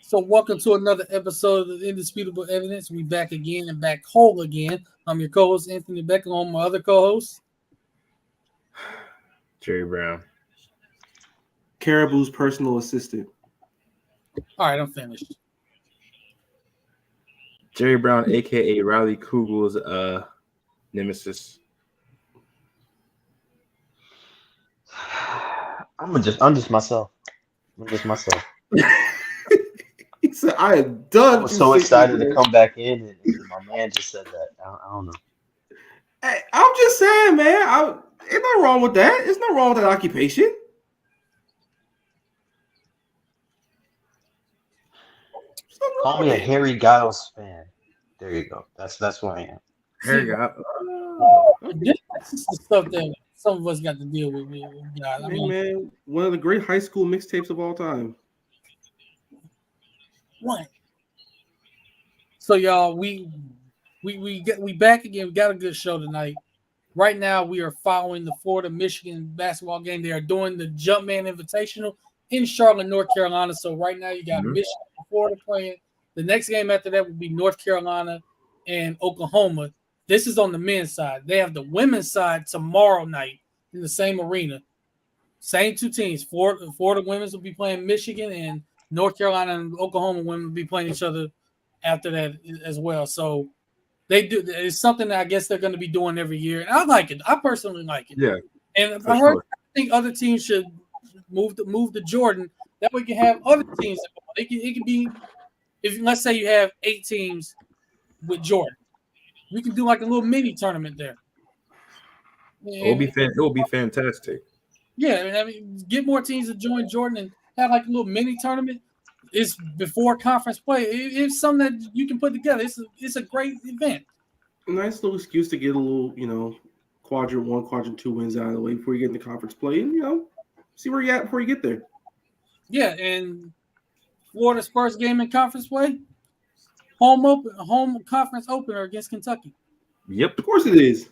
So, welcome to another episode of Indisputable Evidence. We back again and back whole again. I'm your co-host Anthony Becker. On my other co-host, Jerry Brown. Caribou's personal assistant. All right, I'm finished. Jerry Brown, aka Riley Kugel's nemesis. I'm just myself. I'm just myself. He said, "I am done." I was so excited to come back in, and my man just said that. I don't know. Hey, I'm just saying, man. There's nothing wrong with that. There's nothing wrong with that occupation. Call me a Harry Giles fan. There you go. That's what I am. Harry got. This is the stuff that some of us got to deal with. I mean, Man, one of the great high school mixtapes of all time. what? So, y'all, we back again. We got a good show tonight. Right now, we are following the Florida-Michigan basketball game. They are doing the Jumpman Invitational in Charlotte, North Carolina. So right now, you got Michigan and Florida playing. The next game after that would be North Carolina and Oklahoma. This is on the men's side. They have the women's side tomorrow night in the same arena. Same two teams. Florida women's will be playing Michigan, and North Carolina and Oklahoma women will be playing each other after that as well. So they do. It's something that I guess they're going to be doing every year, and I like it. I personally like it. Yeah, and I think other teams should move to Jordan. That way, we can have other teams. It can be, if let's say you have 8 teams with Jordan, we can do like a little mini tournament there. It will be fantastic. Yeah, I mean, get more teams to join Jordan and have like a little mini tournament. It's before conference play. It's something that you can put together. It's a great event. A nice little excuse to get a little, quadrant 1, quadrant 2 wins out of the way before you get into conference play, and see where you're at before you get there. Yeah, and Florida's first game in conference play, home conference opener against Kentucky. Yep, of course it is.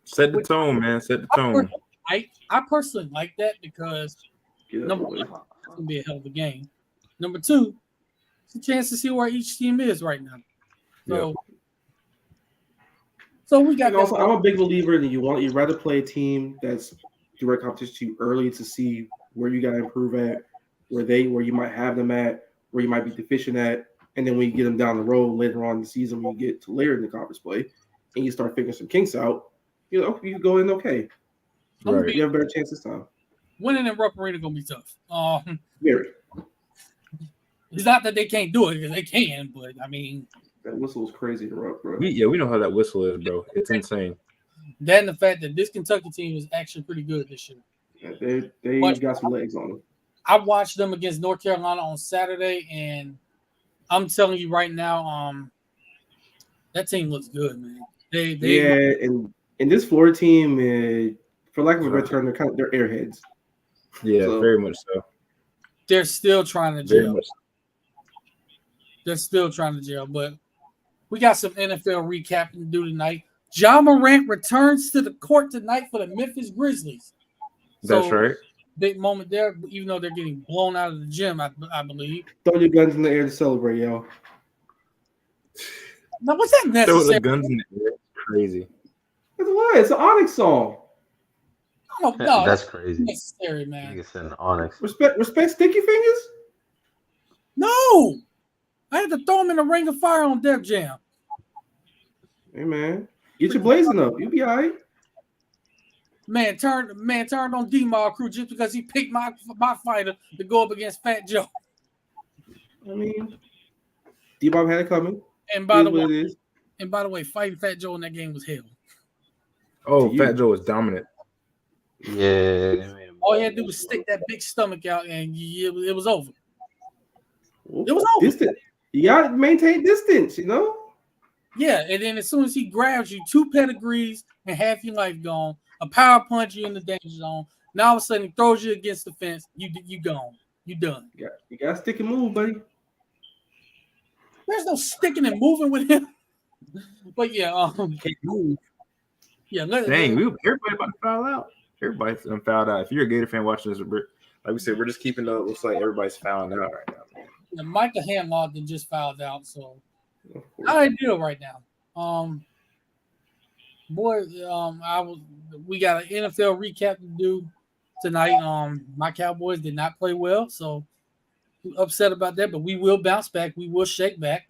Set the tone, man. Set the tone. I personally like that because number one, it's gonna be a hell of a game. Number two, it's a chance to see where each team is right now. So we got. Also, I'm a big believer that you'd rather play a team that's direct competition to you early to see where you got to improve at, where you might have them at, where you might be deficient at, and then when you get them down the road later on in the season, when you get to later in the conference play, and you start figuring some kinks out, you can go in okay. Right. You have a better chance this time. Winning in Rupp Arena gonna be tough. Very. It's not that they can't do it because they can, but I mean, that whistle was crazy to Rupp, bro. We know how that whistle is, bro. It's insane. That and the fact that this Kentucky team is actually pretty good this year. Yeah, they got some legs on them. I watched them against North Carolina on Saturday, and I'm telling you right now, that team looks good, man. And this Florida team, for lack of a better term, they're airheads. Yeah, very much so. They're still trying to gel. They're still trying to gel, but we got some NFL recap to do tonight. Ja Morant returns to the court tonight for the Memphis Grizzlies. That's right. Big moment there, even though they're getting blown out of the gym, I believe. Throw your guns in the air to celebrate, yo. Now, what's that necessary? Throw the guns in the air. Crazy. It's what? It's an Onyx song. Oh, no, that's crazy. Necessary, man. It's an Onyx. Respect Sticky Fingers? No. I had to throw him in the ring of fire on Def Jam. Hey, man. Get your blazing up. You'll be all right. Man turned on D-Mob Crew just because he picked my fighter to go up against Fat Joe. I mean, D-Mob had it coming. And by the way, fighting Fat Joe in that game was hell. Oh, Fat Joe was dominant. Yeah. All he had to do was stick that big stomach out, and it was over. It was over. Distant. You got to maintain distance, Yeah, and then as soon as he grabs you, 2 pedigrees and half your life gone, a power punch you in the danger zone. Now all of a sudden he throws you against the fence. You gone. You done. You got to stick and move, buddy. There's no sticking and moving with him. But yeah, can't move. Yeah, everybody about to foul out. Everybody's fouled out. If you're a Gator fan watching this, like we said, we're just keeping it. Looks like everybody's fouling out right now. Micah Hanlon just fouled out, so Of course. not ideal right now. We got an NFL recap to do tonight. My Cowboys did not play well, so upset about that, but we will bounce back. We will shake back.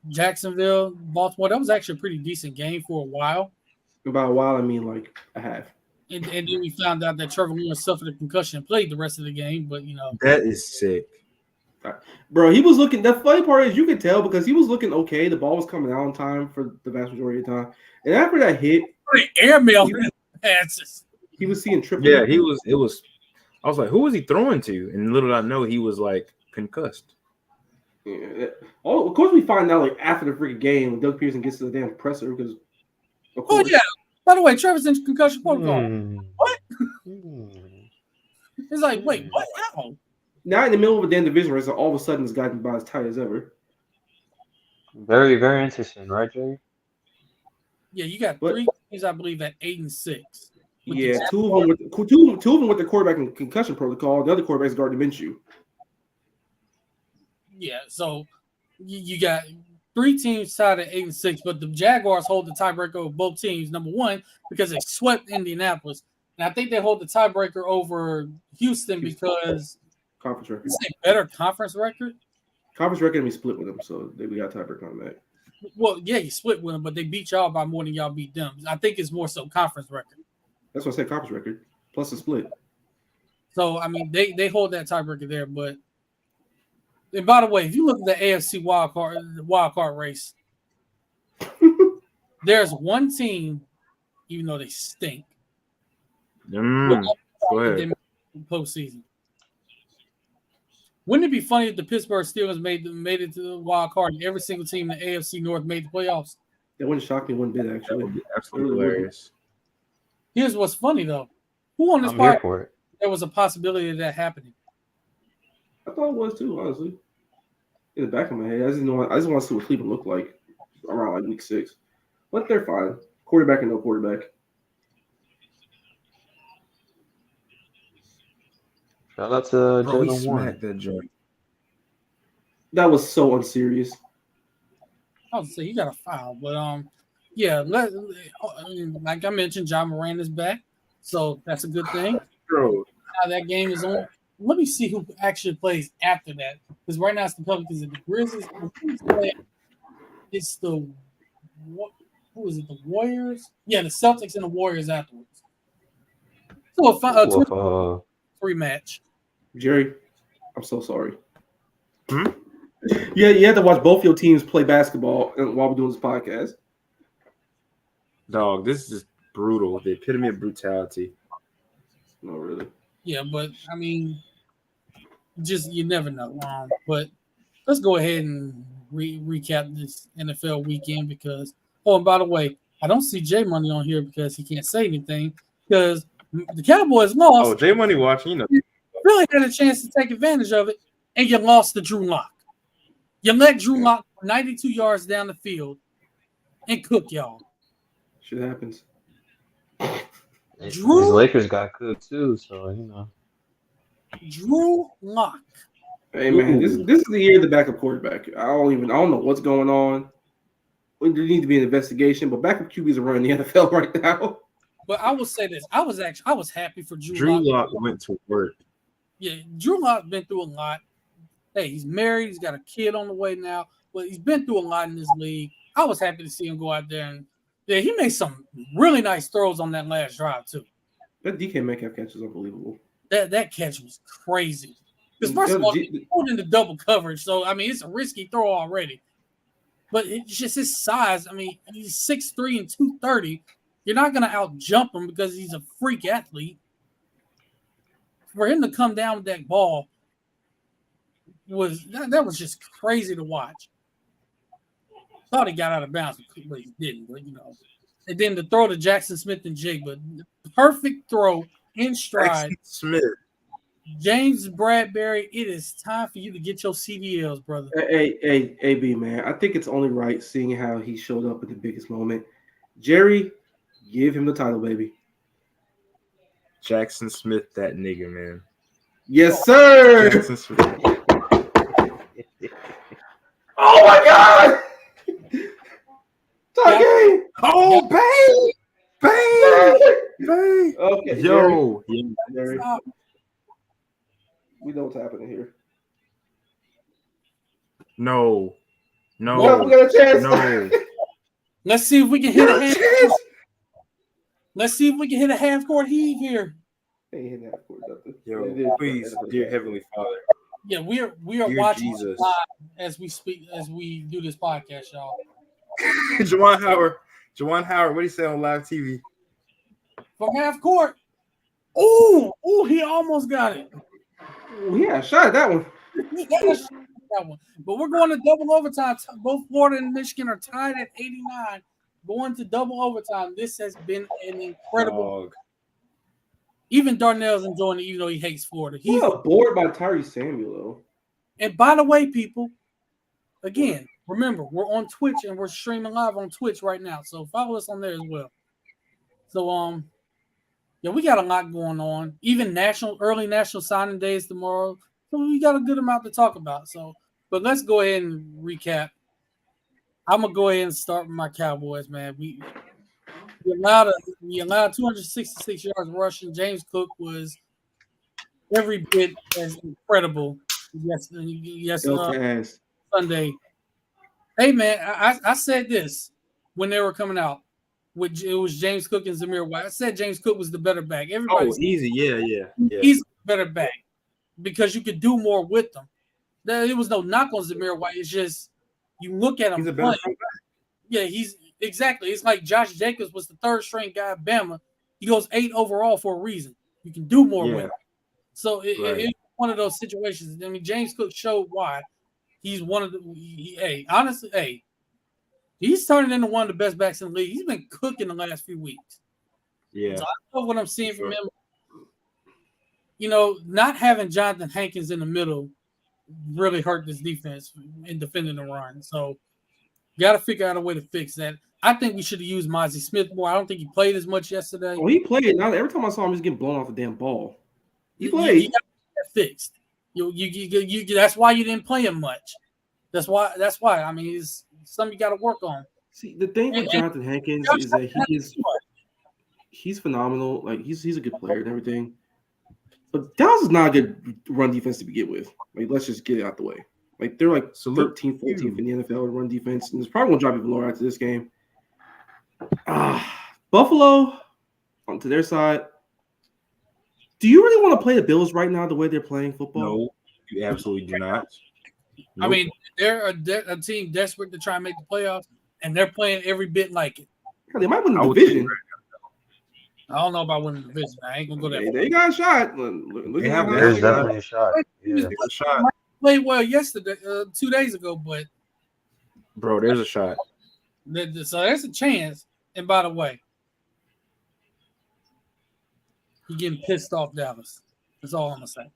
Jacksonville, Baltimore, that was actually a pretty decent game for a while. About a while, I mean like a half. And then we found out that Trevor Lawrence suffered a concussion and played the rest of the game, but That is sick. Bro, he was looking. The funny part is you could tell because he was looking okay. The ball was coming out on time for the vast majority of the time. And after that hit, airmail passes. he was seeing triple. Yeah, he was. It was. I was like, who was he throwing to? And little did I know he was like concussed. Yeah. Oh, of course, we find out like after the freaking game when Doug Pearson gets to the damn presser because. Of Oh course, yeah. By the way, Trevor's in concussion protocol. What? It's like, wait, what? How? now in the middle of a damn division race, all of a sudden it's gotten about as tight as ever. Very, very interesting, right, Jerry? Yeah, you got But- 3 teams, I believe, at 8-6. With the Yeah, Jaguars- two of them with the quarterback in concussion protocol. The other quarterback's guarding Minshew. Yeah, so you got 3 teams tied at 8-6, but the Jaguars hold the tiebreaker over both teams. Number one, because they swept Indianapolis, and I think they hold the tiebreaker over Houston because Conference record. it's a better conference record. Conference record, and we split with them, so we got tiebreaker on that. Well, yeah, you split with them, but they beat y'all by more than y'all beat them. I think it's more so conference record. That's what I said, conference record plus a split. So I mean, they hold that tiebreaker there. But and by the way, if you look at the AFC wild card race, there's one team, even though they stink, Go ahead. they made the postseason. Wouldn't it be funny if the Pittsburgh Steelers made it to the wild card and every single team in the AFC North made the playoffs? That wouldn't shock me one bit, That actually. would be absolutely hilarious. Here's what's funny though: who on this I'm here part for it. there was a possibility of that happening? I thought it was too, honestly. In the back of my head, I just want to see what Cleveland looked like around like week 6. But they're fine. Quarterback and no quarterback. Shout out to Bro, he Jalen Warren. smacked that joint. That was so unserious. I would say you got a foul, but yeah. Like I mentioned, John Moran is back, so that's a good thing. Bro, Now that game is on. Let me see who actually plays after that, because right now it's the Pelicans and the Grizzlies. It's the who is it? The Warriors? Yeah, the Celtics and the Warriors afterwards. So a 2-3 match. Jerry, I'm so sorry. Hmm? Yeah, you had to watch both your teams play basketball while we're doing this podcast. dog, this is just brutal. The epitome of brutality. No, really. Yeah, but I mean, just you never know. But let's go ahead and recap this NFL weekend because. Oh, and by the way, I don't see J Money on here because he can't say anything because the Cowboys lost. Oh, J Money watching, you know. Really had a chance to take advantage of it, and you lost to Drew Lock. You let Drew Lock 92 yards down the field and cook y'all. Shit happens. These Drew- Lakers got cooked too, so you know. Drew Lock. Hey man, this is the year of the backup quarterback. I don't know what's going on. There needs to be an investigation, but backup QBs are running the NFL right now. But I will say this: I was happy for Drew Drew Lock. Lock went to work. Yeah, Drew Lock's been through a lot. Hey, he's married. He's got a kid on the way now. But he's been through a lot in this league. I was happy to see him go out there and he made some really nice throws on that last drive too. That DK Metcalf catch is unbelievable. That catch was crazy. Because first of all, he pulled into double coverage, so I mean it's a risky throw already. But it's just his size. I mean, he's 6'3" and 230. You're not gonna out jump him because he's a freak athlete. For him to come down with that ball was just crazy to watch. Thought he got out of bounds, but he didn't. But and then the throw to Jackson Smith and Jake, but perfect throw in stride. Jackson Smith. James Bradbury, it is time for you to get your CDLs, brother. Hey, AB, man. I think it's only right seeing how he showed up at the biggest moment. Jerry, give him the title, baby. Jackson Smith, that nigga, man. Yes, sir. Jackson Smith. Oh my God. Tie game. Oh, bang! Bang! Okay, Yo. Gary, Stop. we know what's happening here. No. Well, we got a chance. No. Let's see if we can We hit got a a half. chance. Let's see if we can hit a half court heave here. Ain't hitting that for nothing. It Yo, is- please, dear Heavenly Father. Yeah, we are Dear watching Jesus. live as we speak, as we do this podcast, y'all. Juwan Howard, what do you say on live TV? From half court. Ooh, he almost got it. Ooh, yeah, shot at that one. That one. But we're going to double overtime. Both Florida and Michigan are tied at 89. Going to double overtime. This has been an incredible. Dog. Even Darnell's enjoying it, even though he hates Florida. He's a board by Tyree Samuel, though. And by the way, people, again, remember, we're on Twitch and we're streaming live on Twitch right now. So follow us on there as well. So, yeah, we got a lot going on. Even early national signing days tomorrow. So we got a good amount to talk about. So, but let's go ahead and recap. I'm gonna go ahead and start with my Cowboys, man. We allowed 266 yards rushing. James Cook was every bit as incredible. Yes, Sunday. Hey, man, I said this when they were coming out. It was James Cook and Zamir White. I said James Cook was the better back. Everybody said Easy. Yeah. he's the better back because you could do more with them. There was no knock on Zamir White. It's just you look at him. He's a better play. Yeah, he's exactly. It's like Josh Jacobs was the third string guy at Bama. He goes 8 overall for a reason. You can do more with him. So it's one of those situations. I mean, James Cook showed why he's one of the. Honestly, he's turning into one of the best backs in the league. He's been cooking the last few weeks. Yeah. So I love what I'm seeing from him. You know, not having Jonathan Hankins in the middle really hurt this defense in defending the run. So, got to figure out a way to fix that. I think we should have used Mozzie Smith more. I don't think he played as much yesterday. Oh, he played. Now every time I saw him, he's getting blown off the damn ball. He played. You got to get that fixed. You that's why you didn't play him much. That's why. I mean, it's something you got to work on. See, the thing with Jonathan Hankins is that he's phenomenal. Like he's a good player and everything. But Dallas is not a good run defense to begin with. Like, let's just get it out the way. Like, they're like 13th, 14th in the NFL in run defense. And it's probably going to drop even lower after this game. Buffalo, onto their side. Do you really want to play the Bills right now the way they're playing football? No, you absolutely do not. I mean, they're a team desperate to try and make the playoffs, and they're playing every bit like it. Yeah, they might win the division. I don't know about winning the division. I ain't gonna go there. They got a shot. Look at that. There's definitely a shot. There's a shot. Played well yesterday, 2 days ago, but Bro, there's a shot. so there's a chance. And by the way, you're getting pissed off, Dallas. That's all I'm gonna say.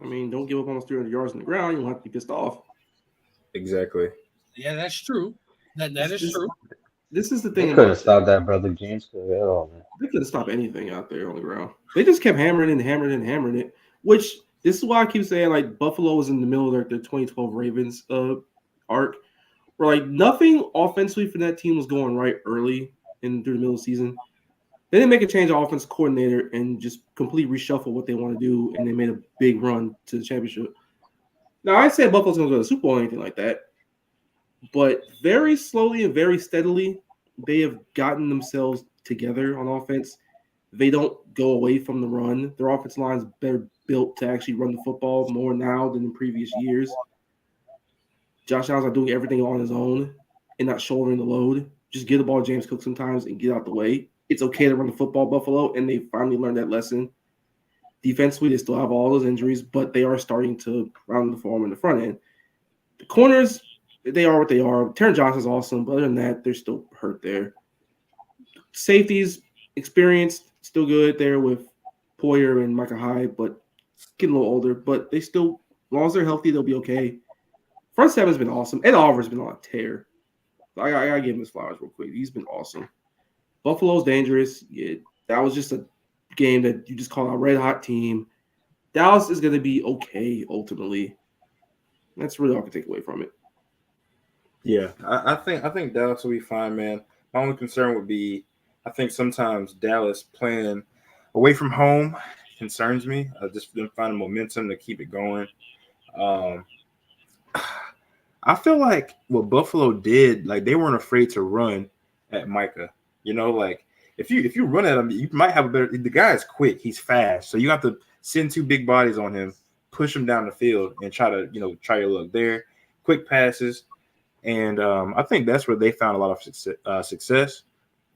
I mean, don't give up almost 300 yards on the ground. You don't have to be pissed off. Exactly. Yeah, that's true. That is true. This is the They thing. couldn't stop that brother James Cook at all, man. They couldn't stop anything out there on the ground. They just kept hammering it, which this is why I keep saying, like, Buffalo was in the middle of their 2012 Ravens arc, where, like, nothing offensively for that team was going right early through the middle of the season. They didn't make a change of offense coordinator and just completely reshuffle what they want to do, and they made a big run to the championship. Now, I said Buffalo's going to go to the Super Bowl or anything like that, but very slowly and very steadily, they have gotten themselves together on offense. They don't go away from the run. Their offensive line is better built to actually run the football more now than in previous years. Josh Allen's not doing everything on his own and not shouldering the load. Just give the ball to James Cook sometimes and get out the way. It's okay to run the football, Buffalo, and they finally learned that lesson. Defensively, they still have all those injuries, but they are starting to round the form in the front end. The corners, they are what they are. Taron Johnson's awesome, but other than that, they're still hurt there. Safeties, experienced, still good there with Poyer and Micah Hyde, but getting a little older. But they still, as long as they're healthy, they'll be okay. Front seven's been awesome. Ed Oliver's been on a tear. I gotta give him his flowers real quick. He's been awesome. Buffalo's dangerous. Yeah, that was just a game that you just call a red hot team. Dallas is going to be okay ultimately. That's really all I can take away from it. Yeah, I think Dallas will be fine, man. My only concern would be I think sometimes Dallas playing away from home concerns me. Just them finding momentum to keep it going. I feel like what Buffalo did, like they weren't afraid to run at Micah. You know, like if you run at him, you might have a better. The guy is quick, he's fast, so you have to send two big bodies on him, push him down the field, and try your luck there. Quick passes, and I think that's where they found a lot of success.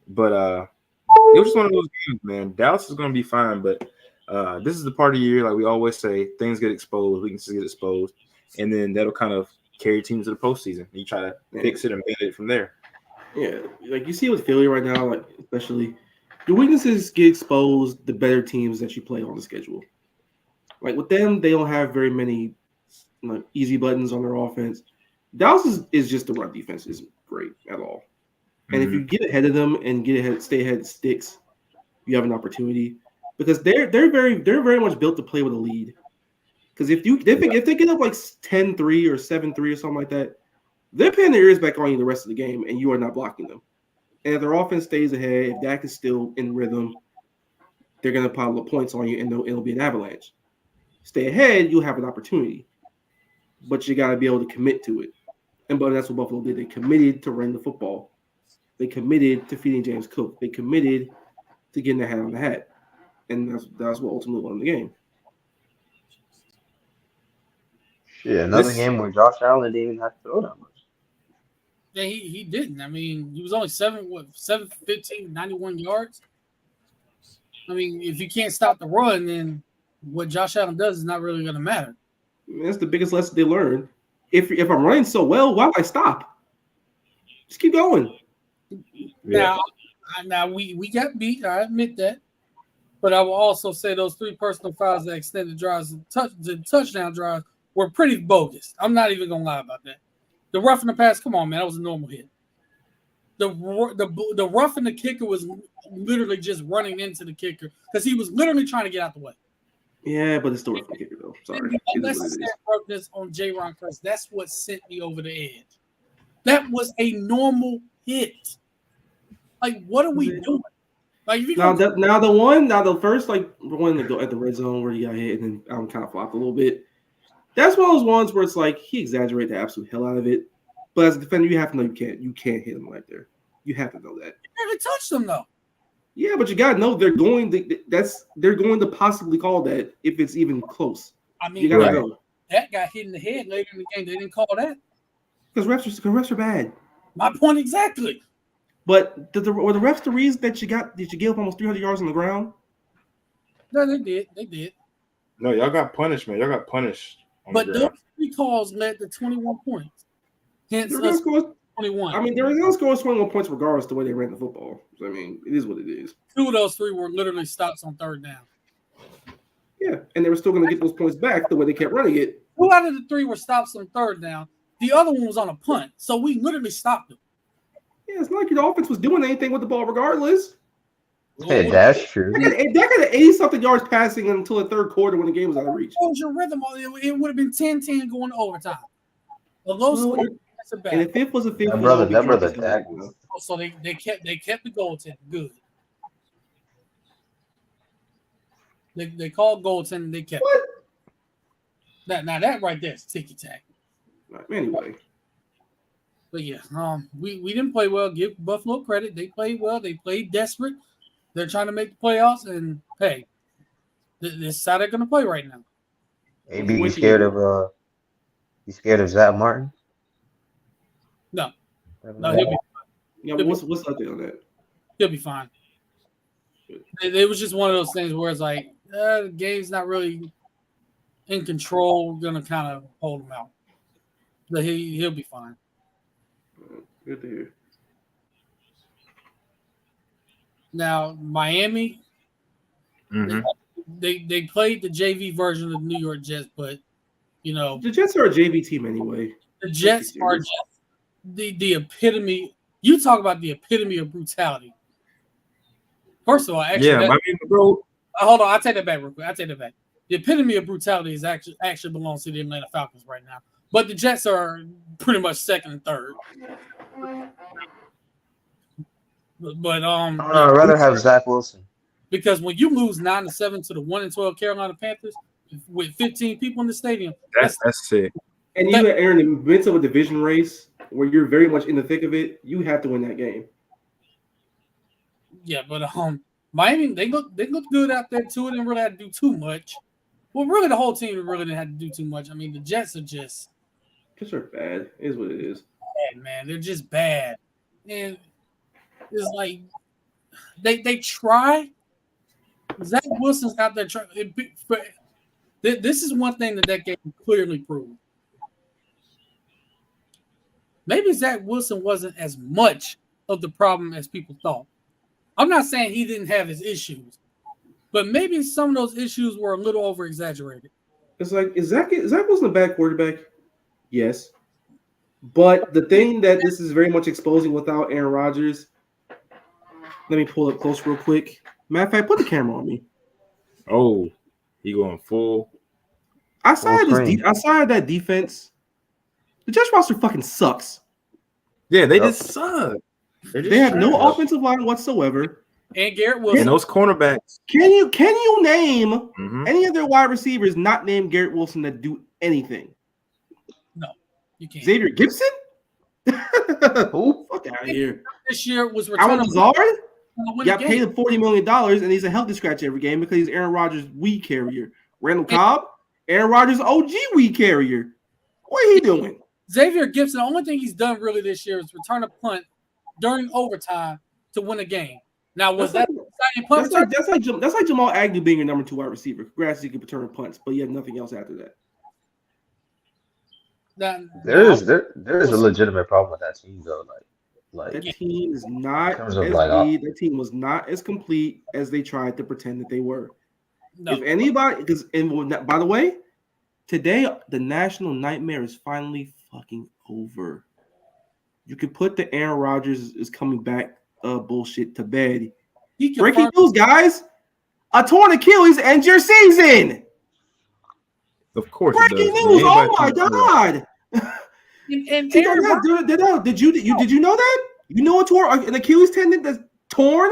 But it was just one of those games, man. Dallas is going to be fine, but this is the part of the year, like we always say, things get exposed, weaknesses get exposed, and then that'll kind of carry teams to the postseason. You try to fix it and mend it from there. Yeah, like you see with Philly right now, like especially the weaknesses get exposed the better teams that you play on the schedule. Like with them, they don't have very many like easy buttons on their offense. Dallas is just the run defense isn't great at all. And if you get ahead of them and stay ahead of sticks, you have an opportunity because they're very much built to play with a lead. Because if they get up like 10-3 or 7-3 or something like that, they're pinning their ears back on you the rest of the game, and you are not blocking them. And if their offense stays ahead, if Dak is still in rhythm, they're going to pile up points on you, and it'll be an avalanche. Stay ahead, you'll have an opportunity. But you got to be able to commit to it. But that's what Buffalo did. They committed to running the football. They committed to feeding James Cook. They committed to getting their hat on the hat. And that's what ultimately won the game. Shit, another game where Josh Allen didn't even have to throw that much. Yeah, he didn't. I mean, he was only 7-15, 91 yards. I mean, if you can't stop the run, then what Josh Allen does is not really going to matter. That's the biggest lesson they learned. If I'm running so well, why would I stop? Just keep going. Yeah. Now we got beat. I admit that. But I will also say those 3 personal fouls that extended drives and touchdown drives were pretty bogus. I'm not even going to lie about that. The rough in the pass, come on, man. That was a normal hit. The rough in the kicker was literally just running into the kicker because he was literally trying to get out the way. Yeah, but it's still rough kicker, though. Sorry. Unnecessary roughness on J-Ron Curse. That's what sent me over the edge. That was a normal hit. Like, what are we doing? Like, if you the first one to go at the red zone where he got hit and then kind of flopped a little bit. That's one of those ones where it's like he exaggerated the absolute hell out of it. But as a defender, you have to know you can't hit him right there. You have to know that. You never touched him though. Yeah, but you gotta know they're going to possibly call that if it's even close. I mean, you gotta know. That got hit in the head later in the game. They didn't call that because refs are bad. My point exactly. But were the refs the reason that you gave up almost 300 yards on the ground? No, they did. They did. No, y'all got punished, man. Y'all got punished. But those 3 calls led to 21 points. Hence, 21. I mean, they were going to score 21 points regardless of the way they ran the football. So, I mean, it is what it is. 2 of those 3 were literally stops on 3rd down. Yeah, and they were still going to get those points back the way they kept running it. 2 out of the 3 were stops on 3rd down. The other one was on a punt. So we literally stopped them. Yeah, it's not like your offense was doing anything with the ball regardless. Yeah, that's true. They got 80-something yards passing until the 3rd quarter when the game was out of reach. What was your rhythm? It would have been 10-10 going to overtime. A low score. That's a bad. And if it was a 50, that brother Dak. So they kept the goaltending good. They called goaltending. They kept what? Now that right there is ticky tack. Anyway. But yeah, we didn't play well. Give Buffalo credit. They played well. They played desperate. They're trying to make the playoffs. And hey, this is how they're going to play right now. Maybe you scared of Zach Martin? No, he'll be fine. Yeah, what's up there on that? He'll be fine. It was just one of those things where it's like the game's not really in control. We're going to kind of hold him out. But he'll be fine. Good to hear. Now, Miami, they played the JV version of the New York Jets, but, you know. The Jets are a JV team anyway. The Jets are just the epitome. You talk about the epitome of brutality. First of all, actually. Yeah, I mean, bro, Hold on, I take that back real quick. I take that back. The epitome of brutality is actually belongs to the Atlanta Falcons right now, but the Jets are pretty much second and third. But I'd rather have Zach Wilson. because when you lose 9-7 to the 1-12 Carolina Panthers with 15 people in the stadium, That's sick. And you, Aaron, in the midst of a division race where you're very much in the thick of it, you have to win that game. yeah. But Miami, they look good out there too. Didn't really have to do too much. Well, really, the whole team really didn't have to do too much. I mean, the Jets are just Jets are bad. It is what it is. bad, man. They're just bad, and it's like they try. Zach Wilson's out there trying. This is one thing that game clearly proved. Maybe Zach Wilson wasn't as much of the problem as people thought. I'm not saying he didn't have his issues, but maybe some of those issues were a little over exaggerated. It's like, is Zach Wilson a bad quarterback? Yes. But the thing that this is very much exposing without Aaron Rodgers, let me pull up close real quick. Matter of fact, put the camera on me. Oh, he going full. Outside that defense, the Jets roster fucking sucks. Yeah, they just suck. They have no offensive line whatsoever. And Garrett Wilson. And those cornerbacks. Can you name any of their wide receivers not named Garrett Wilson that do anything? No, you can't. Xavier Gibson? Who? Fuck out of here. This year was Alan returning. Lazard? Got paid him $40 million, and he's a healthy scratch every game because he's Aaron Rodgers' weed carrier. Randall Cobb, Aaron Rodgers' OG weed carrier. What are he doing? Xavier Gibson, the only thing he's done really this year is return a punt during overtime to win a game. Now, was that an exciting punt? That's like Jamal Agnew being your number 2 wide receiver. Congrats, he could return punts, but he had nothing else after that. There is a legitimate problem with that team though. Like that team is not as that team was not as complete as they tried to pretend that they were. No. If anybody, by the way, today the national nightmare is finally fucking over. You can put the Aaron Rodgers is coming back bullshit to bed. Breaking news, guys! A torn Achilles ends your season. Of course, breaking news! Oh my god! Did you know that? You know an Achilles tendon that's torn?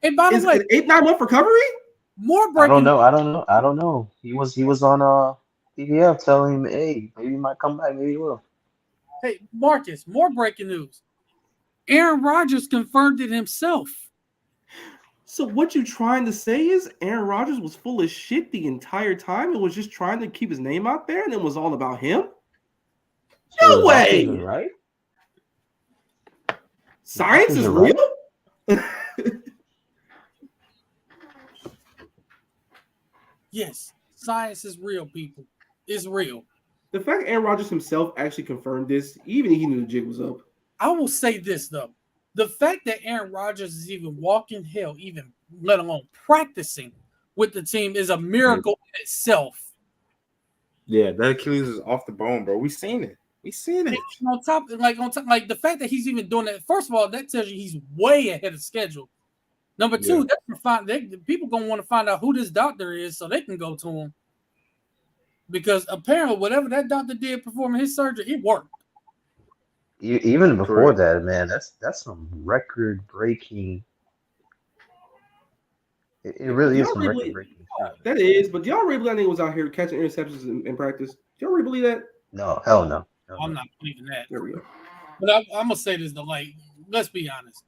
And by the way, an 8-9 month recovery. More breaking. I don't know. He was on PBF telling him, hey, maybe he might come back, maybe he will. Hey, Marcus, more breaking news. Aaron Rodgers confirmed it himself. So what you're trying to say is Aaron Rodgers was full of shit the entire time and was just trying to keep his name out there, and it was all about him? No way! Right? Science is real? Yes, science is real, people. It's real. The fact Aaron Rodgers himself actually confirmed this, even he knew the jig was up. I will say this, though. The fact that Aaron Rodgers is even walking hell, even let alone practicing with the team, is a miracle in itself. Yeah, that Achilles is off the bone, bro. We seen it. On top, like the fact that he's even doing that. First of all, that tells you he's way ahead of schedule. Number two, people gonna want to find out who this doctor is so they can go to him. Because apparently, whatever that doctor did performing his surgery, it worked. Even before that, man, that's some record-breaking. It really is some record-breaking. That is, but do y'all really believe that nigga was out here catching interceptions in practice? Do y'all really believe that? No, hell no. I'm not believing that. There we go. But I'm gonna say this though, like, let's be honest.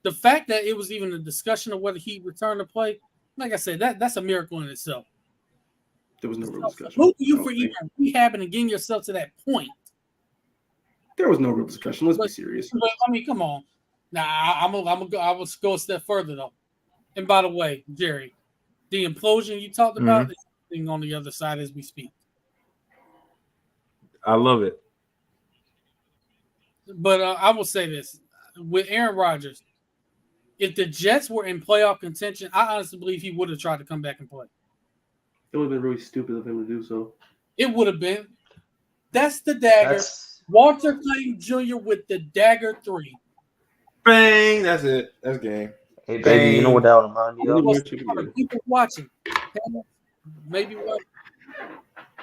The fact that it was even a discussion of whether he returned to play, like I said, that's a miracle in itself. There was no real discussion. Who do you for even rehabbing and getting yourself to that point? There was no real discussion. Let's be serious. But, I mean, come on. Now, I will go a step further though. And by the way, Jerry, the implosion you talked about is happening on the other side as we speak. I love it. But I will say this. With Aaron Rodgers, if the Jets were in playoff contention, I honestly believe he would have tried to come back and play. It would have been really stupid of him to do so. It would have been. That's the dagger. Walter Clayton Jr. with the dagger 3. Bang! That's it. That's game. Hey, baby, you know what that would remind me Really of? weird chicken eater. People watching, maybe what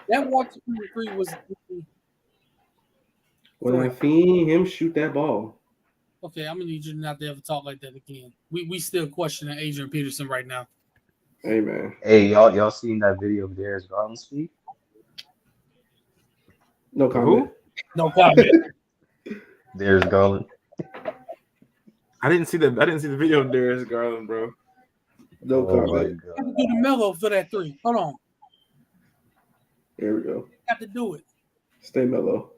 that walk to 3 was. When I seen him shoot that ball, Okay, I'm gonna need you not to ever talk like that again. We still questioning Adrian Peterson right now. hey man, Hey, y'all seen that video of Darius Garland's feet? no comment. No comment. Darius Garland. I didn't see the video of Darius Garland, bro. No Oh my comment. You have god. to do the mellow for that 3. Hold on, There we go. you have to do it. Stay mellow.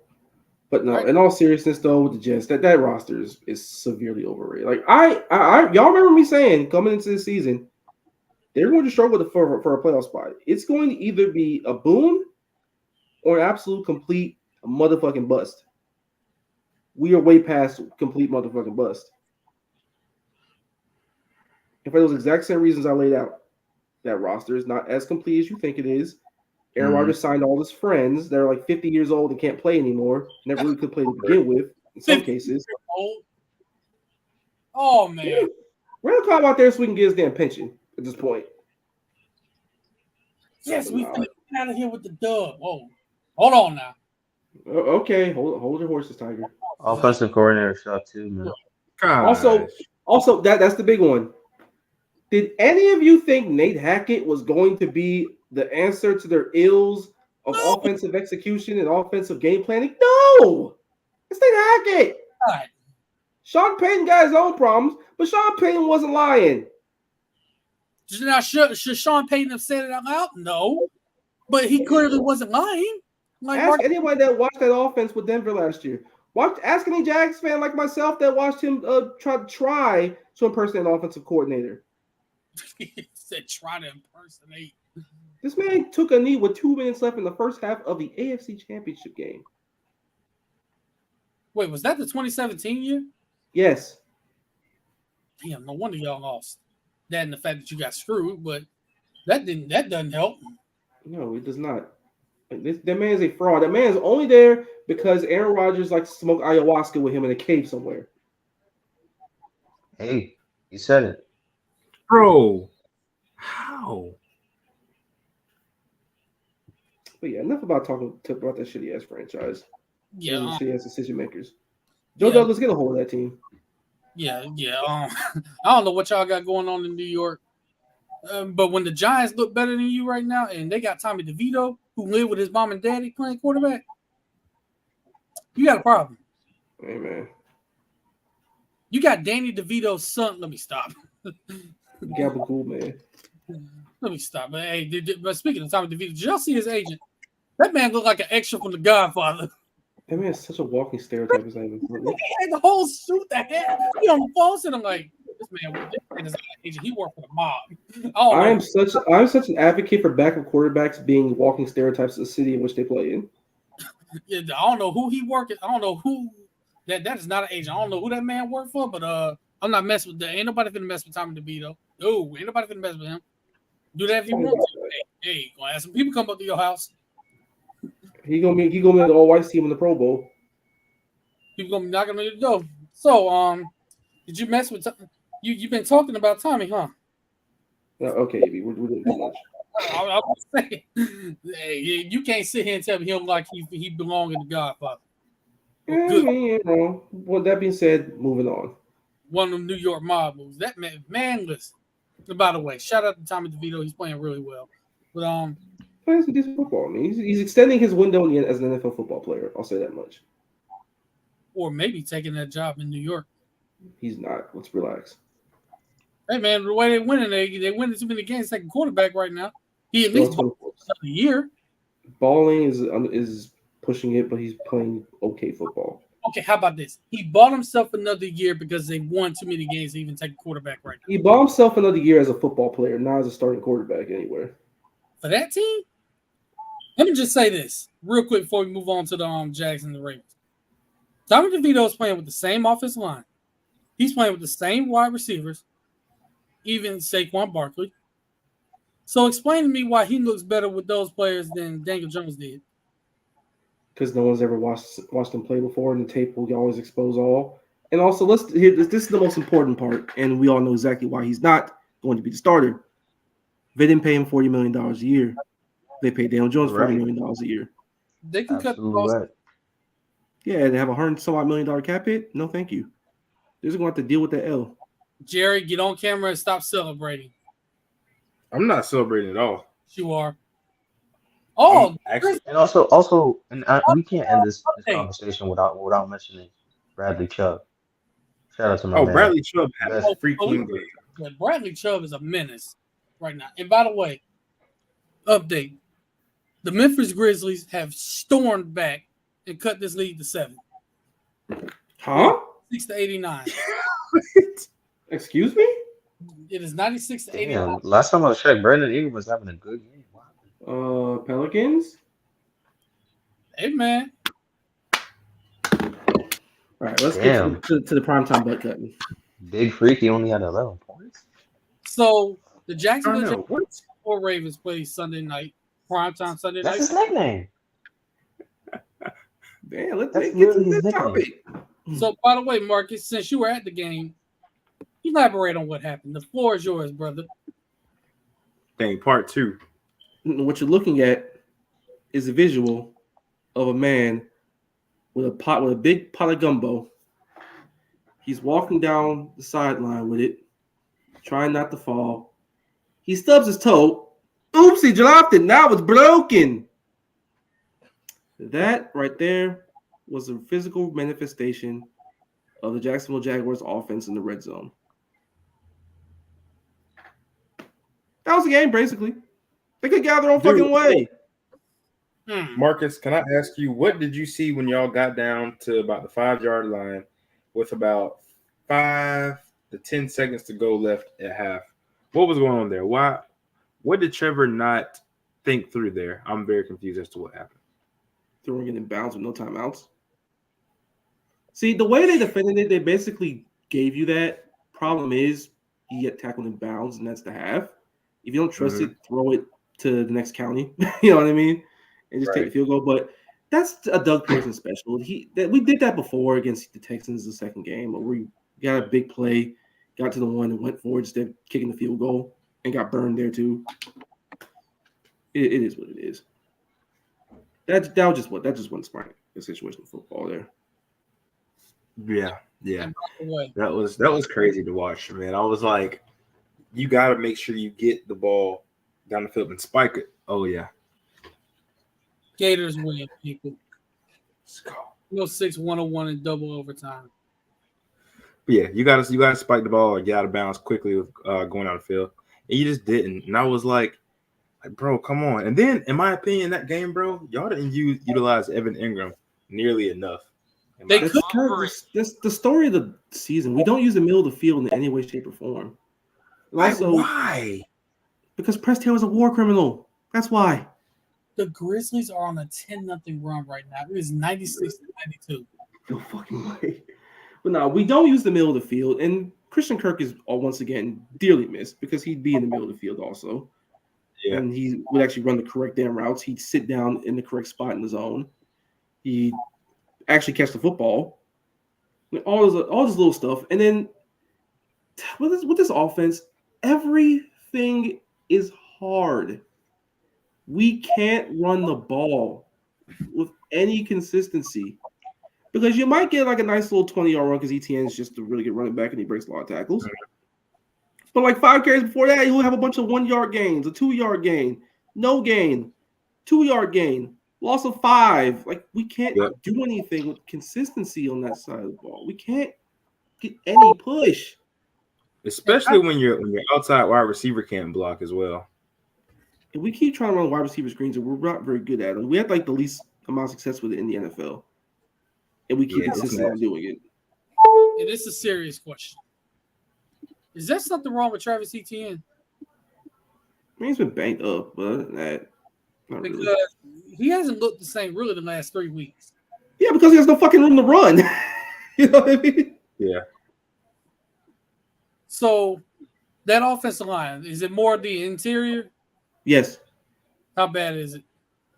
But no, Right. in all seriousness, though, with the Jets, that roster is severely overrated. Like y'all remember me saying coming into the season, they're going to struggle for a playoff spot. It's going to either be a boom or an absolute complete motherfucking bust. We are way past complete motherfucking bust. And for those exact same reasons I laid out, that roster is not as complete as you think it is. Aaron Mhm. Rodgers signed all his friends that are like 50 years old and can't play anymore. Never really could play to begin with in some 50. cases. Oh man, We're going to call him out there so we can get his damn pension at this point. yes, we finna get out of here with the dub. Oh, hold on now. Okay, hold your horses, Tiger. Offensive coordinator shot too, man. Gosh. Also, that's the big one. Did any of you think Nate Hackett was going to be the answer to their ills of No. offensive execution and offensive game planning? No, it's Nate Hackett. God. Sean Payton got his own problems, but Sean Payton wasn't lying. Now, should Sean Payton have said it out loud? No, but he clearly wasn't lying. Like Ask anyone that watched that offense with Denver last year. Ask any Jags fan like myself that watched him try to impersonate an offensive coordinator. he said, try to impersonate. This man took a knee with 2 minutes left in the first half of the AFC Championship game. Wait, was that the 2017 year? Yes. Damn, no wonder y'all lost. That and the fact that you got screwed, but that doesn't help. No, it does not. That man is a fraud. That man is only there because Aaron Rodgers likes to smoke ayahuasca with him in a cave somewhere. Hey, he said it. Bro. How? But yeah, enough about talking about that shitty ass franchise. Yeah, Those shitty ass decision makers. Joe yeah. Douglas, get a hold of that team. yeah. I don't know what y'all got going on in New York, but when the Giants look better than you right now, and they got Tommy DeVito, who lived with his mom and daddy playing quarterback, you got a problem. Hey man, You got Danny DeVito's son. Let me stop. Gabagool, man. Let me stop. But hey, but speaking of Tommy DeVito, did y'all see his agent? That man looked like an extra from The Godfather. That man is such a walking stereotype. It's not even funny. He had the whole suit, the hat. He on the phone, and I'm like, this man is an agent. He worked for the mob. Oh, I'm such an advocate for backup quarterbacks being walking stereotypes of the city in which they play in. I don't know who he worked. I don't know who that is not an agent. I don't know who that man worked for, but I'm not messing with that. Ain't nobody finna mess with Tommy DeVito. No, ain't nobody finna mess with him. Do that if you want to. Hey, gonna have some people come up to your house. He gonna be the all white team in the Pro Bowl. People gonna be knocking on your door. So, did you mess with you've been talking about Tommy, huh? Okay, Evie, we're doing too much. I was saying, hey, you can't sit here and tell me he don't like he belong in The Godfather. Yeah, I Good. mean, with that being said, moving on. One of them New York mob moves. That man, listen. By the way, shout out to Tommy DeVito. He's playing really well. But Playing some decent football. I mean, he's extending his window as an NFL football player. I'll say that much. or maybe taking that job in New York. He's not. Let's relax. Hey man, the way they winning, they winning too many games. Second quarterback right now. He at Still least another year. balling is pushing it, but he's playing okay football. Okay, how about this? He bought himself another year because they won too many games to even take a quarterback right now. He bought himself another year as a football player, not as a starting quarterback anywhere. For that team, let me just say this real quick before we move on to the Jags and the Ravens. Tommy DeVito is playing with the same offensive line. He's playing with the same wide receivers, even Saquon Barkley. So explain to me why he looks better with those players than Daniel Jones did. Because no one's ever watched him play before, and the tape will always expose all. And also, let's here. This is the most important part, and we all know exactly why he's not going to be the starter. They didn't pay him $40 million a year. They paid Daniel Jones $40 Right. million a year. They can cut the Absolutely cost. right. Yeah, they have $100 million cap hit. No, thank you. They're just going to have to deal with that L. Jerry, get on camera and stop celebrating. I'm not celebrating at all. You are. Oh, I'm actually, And also, we can't end this conversation without mentioning Bradley Chubb. Shout out to my man. Bradley Chubb had a Best- freaking game. yeah, Bradley Chubb is a menace right now. And by the way, update: the Memphis Grizzlies have stormed back and cut this lead to 7, Huh? 6-89. Excuse me? It is 96 to 89. Damn, last time I checked, Brandon Ingram was having a good game. Wow. Pelicans. Hey man, All right, let's Damn. get to the primetime butt cutting. Big Freaky only had 11 points. so the I don't Jacksonville know Jaguars what. or Ravens play Sunday night, primetime Sunday That's night. his nickname. Damn, let's That's get to literally his this nickname. topic. So by the way, Marcus, since you were at the game, elaborate on what happened. The floor is yours, brother. Dang, part 2. What you're looking at is a visual of a man with a big pot of gumbo. He's walking down the sideline with it, trying not to fall. He stubs his toe. Oops, he dropped it. Now it's broken. That right there was a physical manifestation of the Jacksonville Jaguars offense in the red zone. That was the game, basically. They could gather on fucking way. Marcus, can I ask you, what did you see when y'all got down to about the 5-yard line with about 5 to 10 seconds to go left at half? What was going on there? What did Trevor not think through there? I'm very confused as to what happened. Throwing it in bounds with no timeouts. See, the way they defended it, they basically gave you that. Problem is, you get tackled in bounds, and that's the half. If you don't trust it, throw it to the next county. You know what I mean? And just take the field goal. But that's a Doug Pearson special. We did that before against the Texans the second game, where we got a big play, got to the one and went forward instead of kicking the field goal, and got burned there too. It is what it is. That just wasn't smart. The situation of football there. Yeah. And by the way, That was crazy to watch, man. I was like, you got to make sure you get the ball down the field and spike it. Oh yeah. Gators win, people. Let's go. 106-101 in double overtime. But yeah, you got to spike the ball or get out of bounds quickly with going down the field, and you just didn't. And I was like, bro, come on. And then, in my opinion, that game, bro, y'all didn't utilize Evan Ingram nearly enough. They That's could kind of that's the story of the season. We don't use the middle of the field in any way, shape, or form. And also, why? because Press Taylor's a war criminal. That's why. The Grizzlies are on a 10-0 run right now. It is 96-92. No fucking way. But no, we don't use the middle of the field. And Christian Kirk is once again dearly missed because he'd be in the middle of the field also. Yeah. And he would actually run the correct damn routes. He'd sit down in the correct spot in the zone. He'd actually catch the football. All this little stuff. And then with this offense, everything is hard. We can't run the ball with any consistency because you might get like a nice little 20-yard run because ETN is just a really good running back and he breaks a lot of tackles. But like 5 carries before that, he'll have a bunch of 1-yard gains, a 2-yard gain, no gain, 2-yard gain, loss of 5. Like we can't do anything with consistency on that side of the ball. We can't get any push, especially when your outside wide receiver can't block as well. and we keep trying to run wide receiver screens, and we're not very good at it. We had like the least amount of success with it in the NFL, and we keep insisting on doing it. And it's a serious question. Is there something wrong with Travis Etienne? I mean, he's been banged up, but other than that, not Because really. he hasn't looked the same really the last 3 weeks. Yeah, because he has no fucking room to run. You know what I mean? Yeah. So that offensive line, is it more the interior? Yes, How bad is it?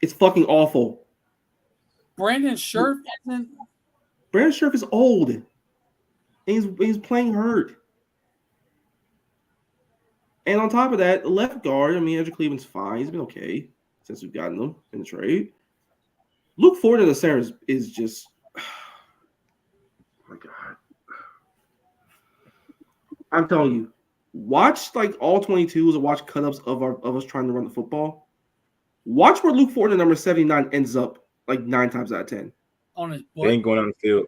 it's fucking awful. Brandon Scherf isn't. Brandon Scherf is old. and he's playing hurt. And on top of that, the left guard, I mean, Andrew Cleveland's fine. He's been okay since we've gotten him in the trade. Luke Ford in the center is just oh my God. I'm telling you, watch like all 22s or watch cut-ups of us trying to run the football. Watch where Luke Ford in number 79 ends up like 9 times out of 10. On his They ain't going on the field.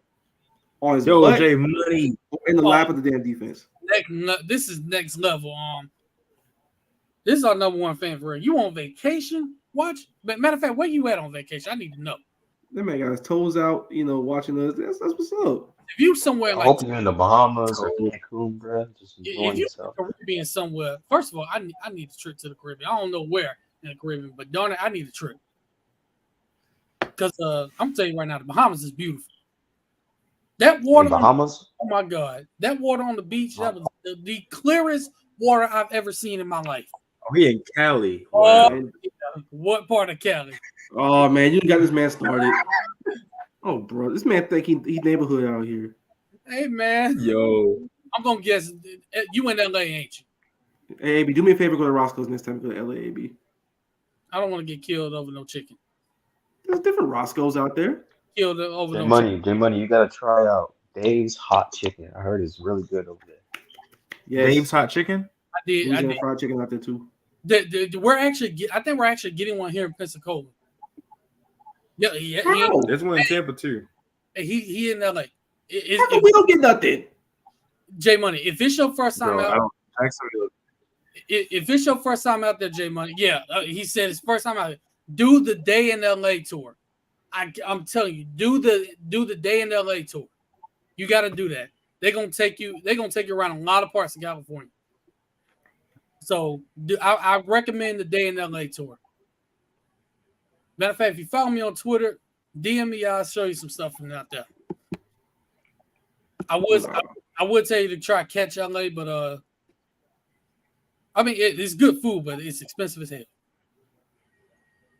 On his Yo, butt, Jay Money. in the lap of the damn defense. This is next level. This is our number one fan for real. You on vacation? Watch. Matter of fact, where you at on vacation? I need to know. That man got his toes out, watching us. That's what's up. If you somewhere I like hope you're in the Bahamas or Cancun, bro. Just enjoying if you're yourself. in the Caribbean somewhere, first of all, I need a trip to the Caribbean. I don't know where in the Caribbean, but darn it, I need a trip. Because I'm telling you right now, the Bahamas is beautiful. That water, In Bahamas? oh my God, that water on the beach, that was the clearest water I've ever seen in my life. Oh, he in Cali. Oh, Wow. what part of Cali? Oh man, you got this man started. Oh, bro, this man think he neighborhood out here. Hey man, Yo. I'm gonna guess you in LA, ain't you? Hey, AB, do me a favor, go to Roscoe's next time. Go to LA, AB. I don't want to get killed over no chicken. There's different Roscoe's out there. Killed over J no Money, J Money, you gotta try out Dave's Hot Chicken. I heard it's really good over there. Yes, Dave's Hot Chicken? I did. Louisiana fried chicken out there too. I think we're actually getting one here in Pensacola. Yeah, How? There's one in Tampa too. he in LA. How come we don't get nothing? J Money, if it's your first time Bro, I out, don't Jacksonville. if it's your first time out there, J Money, yeah, he said it's first time out. Do the day in LA tour. I'm telling you, do the day in LA tour. You got to do that. They're gonna take you around a lot of parts of California. So I recommend the day in LA tour. Matter of fact, if you follow me on Twitter, DM me, I'll show you some stuff from out there. I would tell you to try Catch LA, but I mean it's good food, but it's expensive as hell.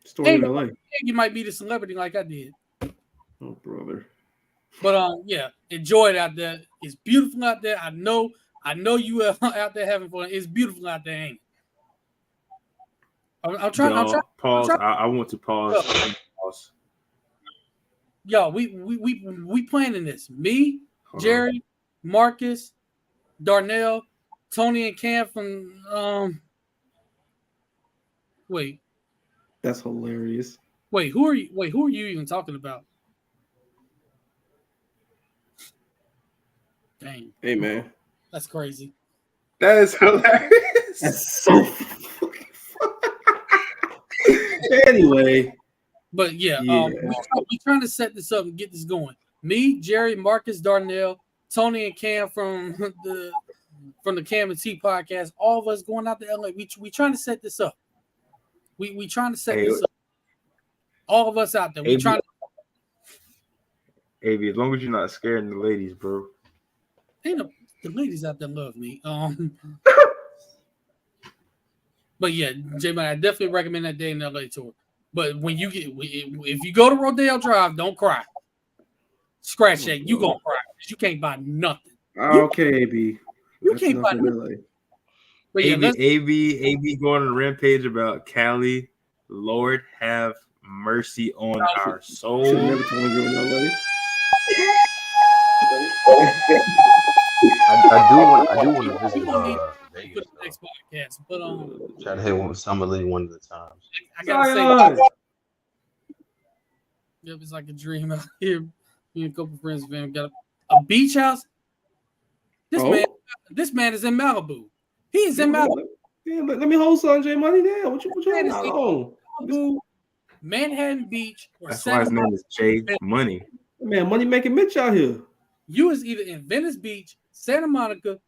Story in LA. You might be the celebrity like I did. Oh, brother. But yeah, enjoy it out there. It's beautiful out there. I know you are out there having fun. It's beautiful out there, ain't it? I'm trying. Pause. I want to pause. Pause. Yo, we planning this. Me, Hold Jerry, Marcus, Darnell, Tony, and Cam from Wait, That's hilarious. who are you? Wait, who are you even talking about? Dang, Hey, man. that's crazy. That is hilarious. That's so fucking Anyway. But yeah, Yeah. we're trying to set this up and get this going. Me, Jerry, Marcus, Darnell, Tony, and Cam from the Cam and T podcast. All of us going out to LA. We trying to set this up. We trying to set this up. All of us out there. We trying to. AB, as long as you're not scaring the ladies, bro. Ain't no, the ladies out there love me. But yeah, J-Man, I definitely recommend that day in LA tour. But when you if you go to Rodeo Drive, don't cry. Scratch that. You gonna cry because you can't buy nothing. Okay, AB. You That's can't buy enough in nothing. LA. But yeah, AB going on a rampage about Cali. Lord have mercy on our Should soul. never told me you're in LA. I do want to visit for Vegas. the next podcast. But Try to hit with somebody one of the times. I gotta Zion! say, yep, it's like a dream out here. Me and a couple friends, man, got a beach house. This man is in Malibu. He is in Malibu. Yeah, let me hold Sanjay Money down. What you on? Malibu, Manhattan Beach, or That's why his name is Jay Money. Man, Money making Mitch out here. You is either in Venice Beach, Santa Monica,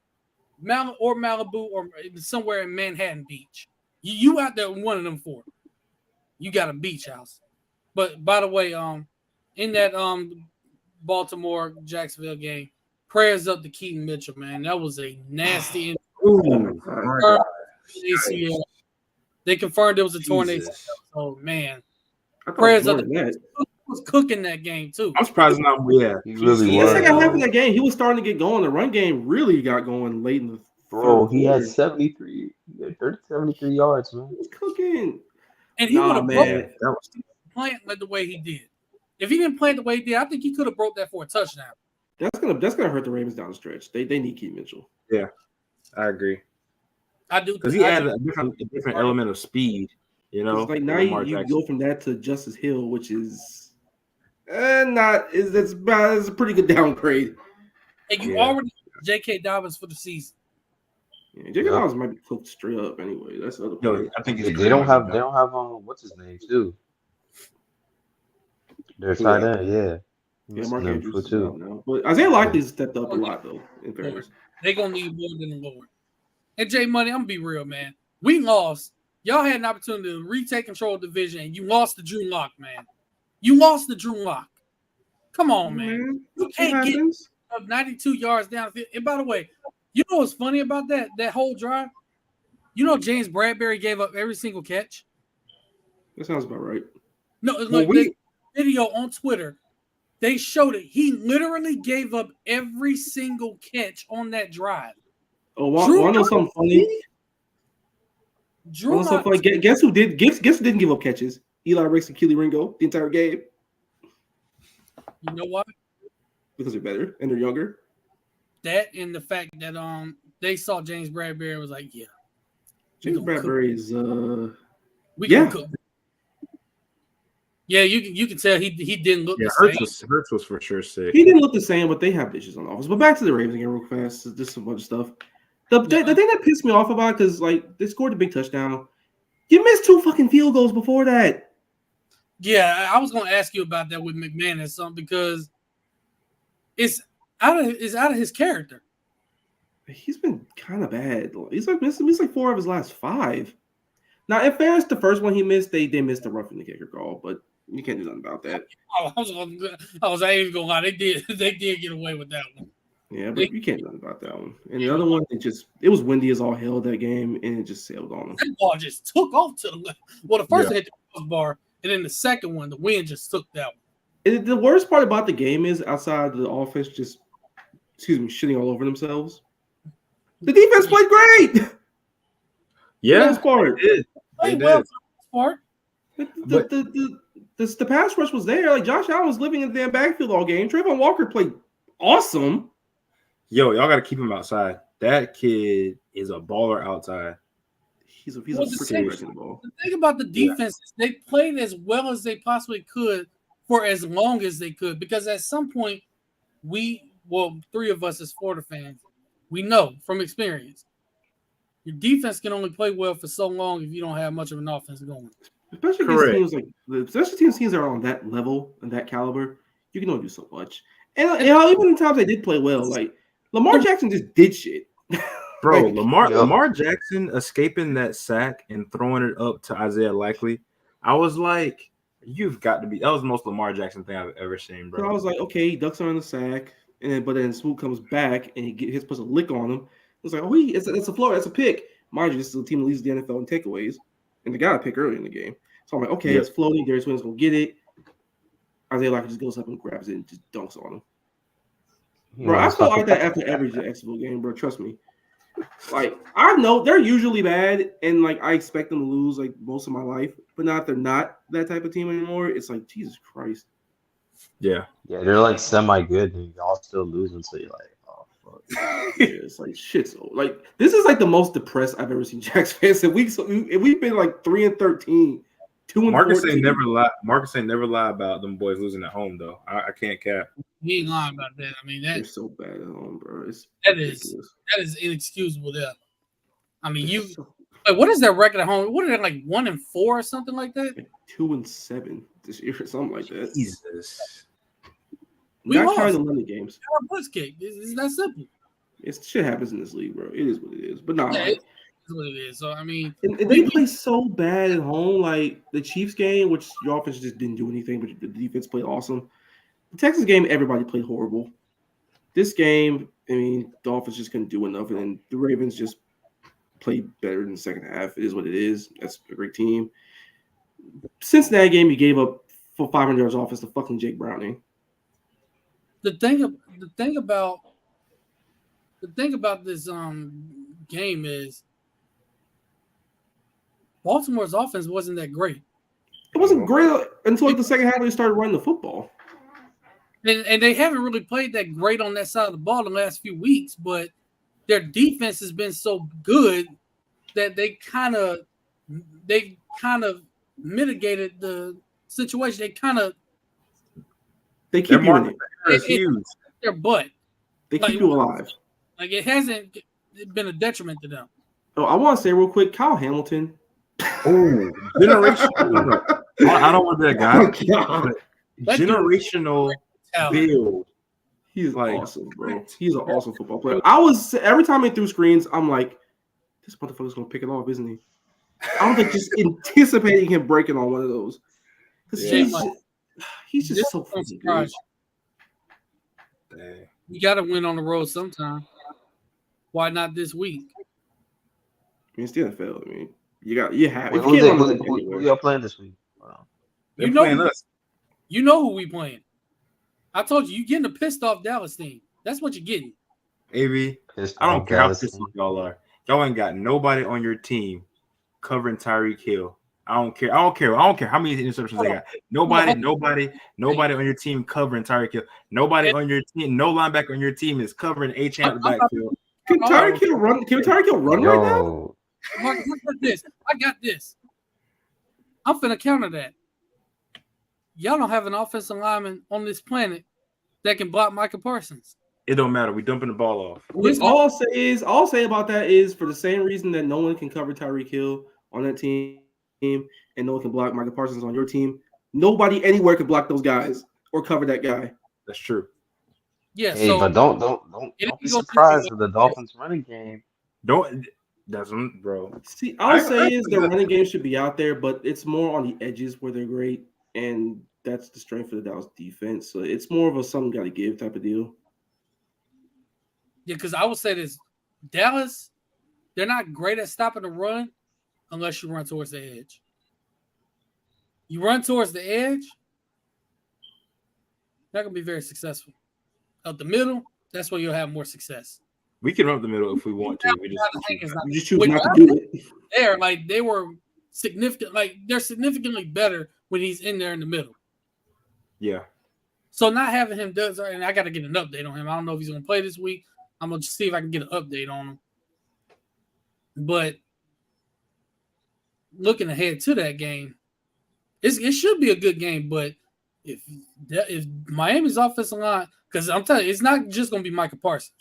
Malibu, or somewhere in Manhattan Beach. You out there in one of them four. You got a beach house. But by the way, in that Baltimore Jacksonville game, prayers up to Keaton Mitchell, man. That was a nasty ACL. They confirmed it was a torn ACL. Jesus. Oh man. I thought Prayers it was up more than that. was cooking that game too. I'm surprised not. Yeah, He really In the was. second half of that game, he was starting to get going. The run game really got going late in the Bro, third he had quarter. 73. He had 73 yards, man. He was cooking. And he would Nah, have man. broke yeah, that was. plant like the way he did. If he didn't plant the way he did, I think he could have broke that for a touchdown. That's gonna hurt the Ravens down the stretch. They need Keith Mitchell. I agree I do because he added a different element of speed. You know, It's like now Lamar you Jackson. go from that to Justice Hill, which is that's a pretty good downgrade. And you Yeah. already J.K. Dobbins for the season. Yeah, J.K. Dobbins might be cooked straight up anyway. That's the other Yo, part. I think They don't have what's his name too. Their tight end, yeah. Yeah, What's Mark his name Andrews for is too? out now. But Isaiah Likely's stepped up a lot though, in fairness. They're gonna need more than the Lord. And Jay Money, I'm gonna be real, man. We lost. Y'all had an opportunity to retake control of the division, and you lost to Drew Lock, man. You lost to Drew Lock. Come on, man. You can't get up 92 yards down. And by the way, you know what's funny about that whole drive? You know James Bradbury gave up every single catch? That sounds about right. No, it's like this video on Twitter. They showed it. He literally gave up every single catch on that drive. Oh, want to know something funny? Drew Lock. Guess who did? Guess who didn't give up catches? Eli Ricks and Keely Ringo the entire game. You know what? Because they're better and they're younger. That and the fact that they saw James Bradbury was like, yeah. James Bradbury is we can cook. Yeah, you can tell he didn't look the same. Hurts was for sure sick. He didn't look the same, but they have issues on offense. But back to the Ravens again, real fast. Just a bunch of stuff. The thing that pissed me off about because like they scored a big touchdown. You missed 2 fucking field goals before that. Yeah, I was going to ask you about that with McMahon or something because it's out of his character. He's been kind of bad. He's like 4 of his last 5. Now, in fairness, the first one he missed, they missed the roughing the kicker call, but you can't do nothing about that. I was ain't even gonna lie, they did get away with that one. Yeah, but you can't do nothing about that one. And the other one, it was windy as all hell that game, and it just sailed on them. That ball just took off to the left. Well, the first one hit the crossbar, and then the second one, the wind just took that one. And the worst part about the game is outside the offense just, shitting all over themselves. The defense played great. Yeah, That's part. Played well for the most part. The pass rush was there. Like Josh Allen was living in the damn backfield all game. Trayvon Walker played awesome. Yo, y'all got to keep him outside. That kid is a baller outside. He's a freaking wrecking ball. The thing about the defense is they played as well as they possibly could for as long as they could because at some point 3 of us as Florida fans, we know from experience your defense can only play well for so long if you don't have much of an offense going. Especially against teams like teams that are on that level and that caliber, you can only do so much. And even in times they did play well, like Lamar Jackson just did shit. Bro, Lamar Jackson escaping that sack and throwing it up to Isaiah Likely. I was like, you've got to be. That was the most Lamar Jackson thing I've ever seen, bro. So I was like, okay, he ducks on the sack, but then Smoot comes back and he puts a lick on him. It's like, it's a floor, that's a pick. Mind you, this is the team that leads the NFL in takeaways, and they got a pick early in the game. So I'm like, okay, it's floating. Darius Williams gonna get it. Isaiah Likely just goes up and grabs it and just dunks on him. Bro, I feel like that after every Jacksonville game, bro. Trust me. Like, I know they're usually bad, and like I expect them to lose like most of my life, but now if they're not that type of team anymore, it's like Jesus Christ. Yeah, they're like semi-good, and y'all still losing. So you're like, oh fuck. Yeah, it's like shit. So like this is like the most depressed I've ever seen Jacks fans. And we've been like 3-13, 2-14. Marcus ain't never lie about them boys losing at home though. I can't cap. He ain't lying about that. I mean, they're so bad at home, bro. That is inexcusable. There. I mean, what is their record at home? What are they like 1-4 or something like that? Like 2-7 this year, or something like that. Jesus. We Not lost. trying to win the games. Our butts kicked. It's that simple. Shit happens in this league, bro. It is what it is. But nah, it is what it is. So I mean, and they play so bad at home. Like the Chiefs game, which your offense just didn't do anything, but the defense played awesome. The Texas game, everybody played horrible. This game, I mean, the offense just couldn't do enough, and then the Ravens just played better in the second half. It is what it is. That's a great team. Cincinnati game, you gave up for 500 yards offense to fucking Jake Browning. The thing about this game is Baltimore's offense wasn't that great. It wasn't great until like the second half when they started running the football. And they haven't really played that great on that side of the ball the last few weeks, but their defense has been so good that they kind of mitigated the situation. They keep you in it. It's huge. Their butt. They keep you alive. Like it hasn't been a detriment to them. Oh, I want to say real quick, Kyle Hamilton. Oh, generational. I don't want that guy. Oh, God. That dude- Generational build. He's Like, awesome, bro. He's an awesome football player. Every time he threw screens, I'm like, this motherfucker's gonna pick it off, isn't he? I don't think just anticipating him breaking on one of those. Yeah. He's just so fucking good. Dang. You got to win on the road sometime. Why not this week? I mean, it's the NFL. I mean, you have. Wait, If you can't run it who anywhere. y'all playing this week? Wow. They're You know, playing us. you know who we playing. I told you, getting a pissed off Dallas team. That's what you're getting. AB, Pissed I don't off care how Dallas pissed team. off y'all are. Y'all ain't got nobody on your team covering Tyreek Hill. I don't care how many interceptions they got. Nobody on your team covering Tyreek Hill. Nobody on your team, no linebacker on your team is covering A-Chan at the backfield. Can Tyreek Hill run? Can Tyreek Hill run right now? Yo, Mark, look at this. I got this. I'm finna counter that. Y'all don't have an offensive lineman on this planet that can block Micah Parsons. It don't matter. We dumping the ball off. All I'll say about that is for the same reason that no one can cover Tyreek Hill on that team, and no one can block Micah Parsons on your team. Nobody anywhere can block those guys or cover that guy. That's true. Yeah, hey, so but don't it be goes to surprised the- with the Dolphins running game. Don't doesn't, bro. See, I'll say is their running game should be out there, but it's more on the edges where they're great, and that's the strength of the Dallas defense. So it's more of a something got to give type of deal. yeah, because I will say this: Dallas, they're not great at stopping the run unless you run towards the edge. You run towards the edge, not gonna be very successful. Up the middle, that's where you'll have more success. We can run up the middle if we want to. We just You just choose not to do it. There, like they were significant, like they're significantly better when he's in there in the middle. yeah. So not having him does, and I got to get an update on him. I don't know if he's going to play this week. I'm going to see if I can get an update on him. But looking ahead to that game, it should be a good game. But if Miami's offensive line, because I'm telling you, it's not just going to be Micah Parsons.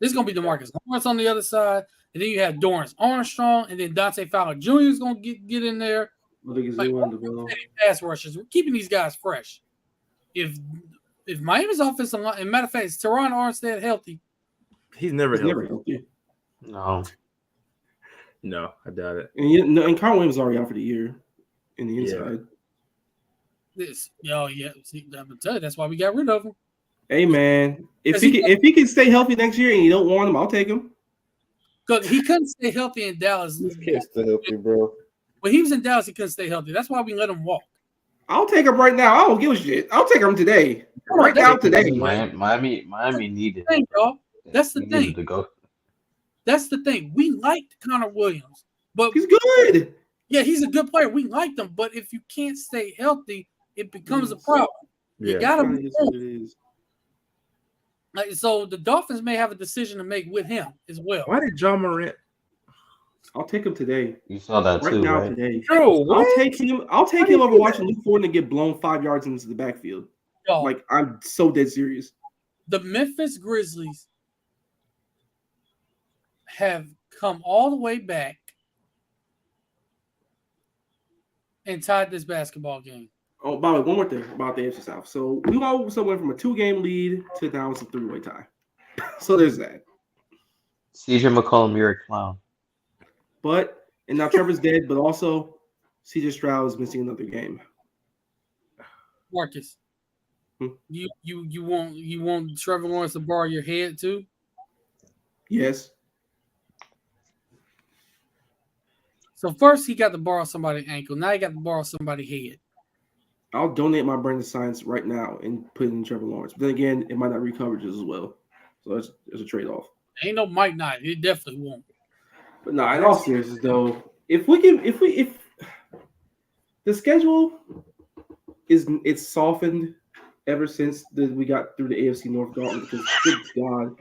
It's going to be DeMarcus Lawrence on the other side, and then you have Dorrance Armstrong, and then Dante Fowler Jr. is going to get in there. Like, pass rushers. We're keeping these guys fresh. If Miami's offensive line, and matter of fact, is Teron Armstead healthy? He's never healthy. healthy. No, I doubt it. And Carl Williams is already out for the year in the inside. See, I'm tell you, that's why we got rid of him. Hey man, if he can stay healthy next year and you don't want him, I'll take him. Because he couldn't stay healthy in Dallas. He can't stay healthy, bro. When he was in Dallas, he couldn't stay healthy. That's why we let him walk. I'll take him right now. I don't give a shit. I'll take him today. Right now, today. Miami needed. Thing, y'all. That's the He thing. needed to go. That's the thing. We liked Connor Williams, but He's good. yeah, he's a good player. We liked him, but if you can't stay healthy, it becomes a problem. You Yeah. gotta It move. is what it is. Like, so the Dolphins may have a decision to make with him as well. Why did John Morant? I'll take him today. You saw that Right too, now, right? today. Bro, I'll take him over watching Luke Ford and get blown 5 yards into the backfield. Y'all, Like, I'm so dead serious. the Memphis Grizzlies have come all the way back and tied this basketball game. Oh, by the way, one more thing about the AFC South. So we went from a 2-game lead to now it's a 3-way tie. So there's that. CJ McCollum, you're a clown. And now Trevor's dead, but also CJ Stroud is missing another game. Marcus, Hmm? you want Trevor Lawrence to borrow your head too? Yes. So first he got to borrow somebody's ankle. Now he got to borrow somebody's head. I'll donate my brain to science right now and put it in Trevor Lawrence. But then again, it might not read coverages as well. So there's a trade off. Ain't no might not. It definitely won't. But no, in all seriousness though, if the schedule it's softened ever since we got through the AFC North gauntlet because good God,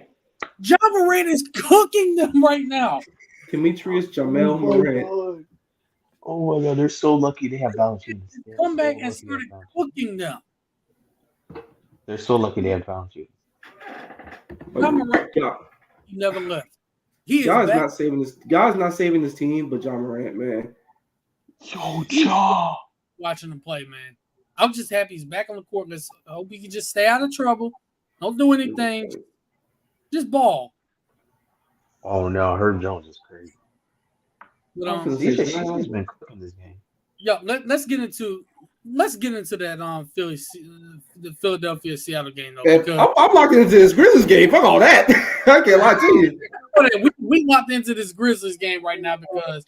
John Morant is cooking them right now. Demetrius Jamel Morant. Oh my God, they're so lucky they have Valanciunas. Come back and started cooking them. They're so lucky they have Valanciunas. John Morant, Yeah. he never left. He is God's back. not saving this. God's not saving this team, but John Morant, man. Yo, Ja. Watching him play, man. I'm just happy he's back on the court. I hope he can just stay out of trouble. Don't do anything. Just ball. Oh no, Herb Jones is crazy. But, CJ's been cooking this game. yeah, let's get into that the Philadelphia Seattle game though. Because I'm locked into this Grizzlies game. Fuck all that. I can't lie to you. we locked into this Grizzlies game right now because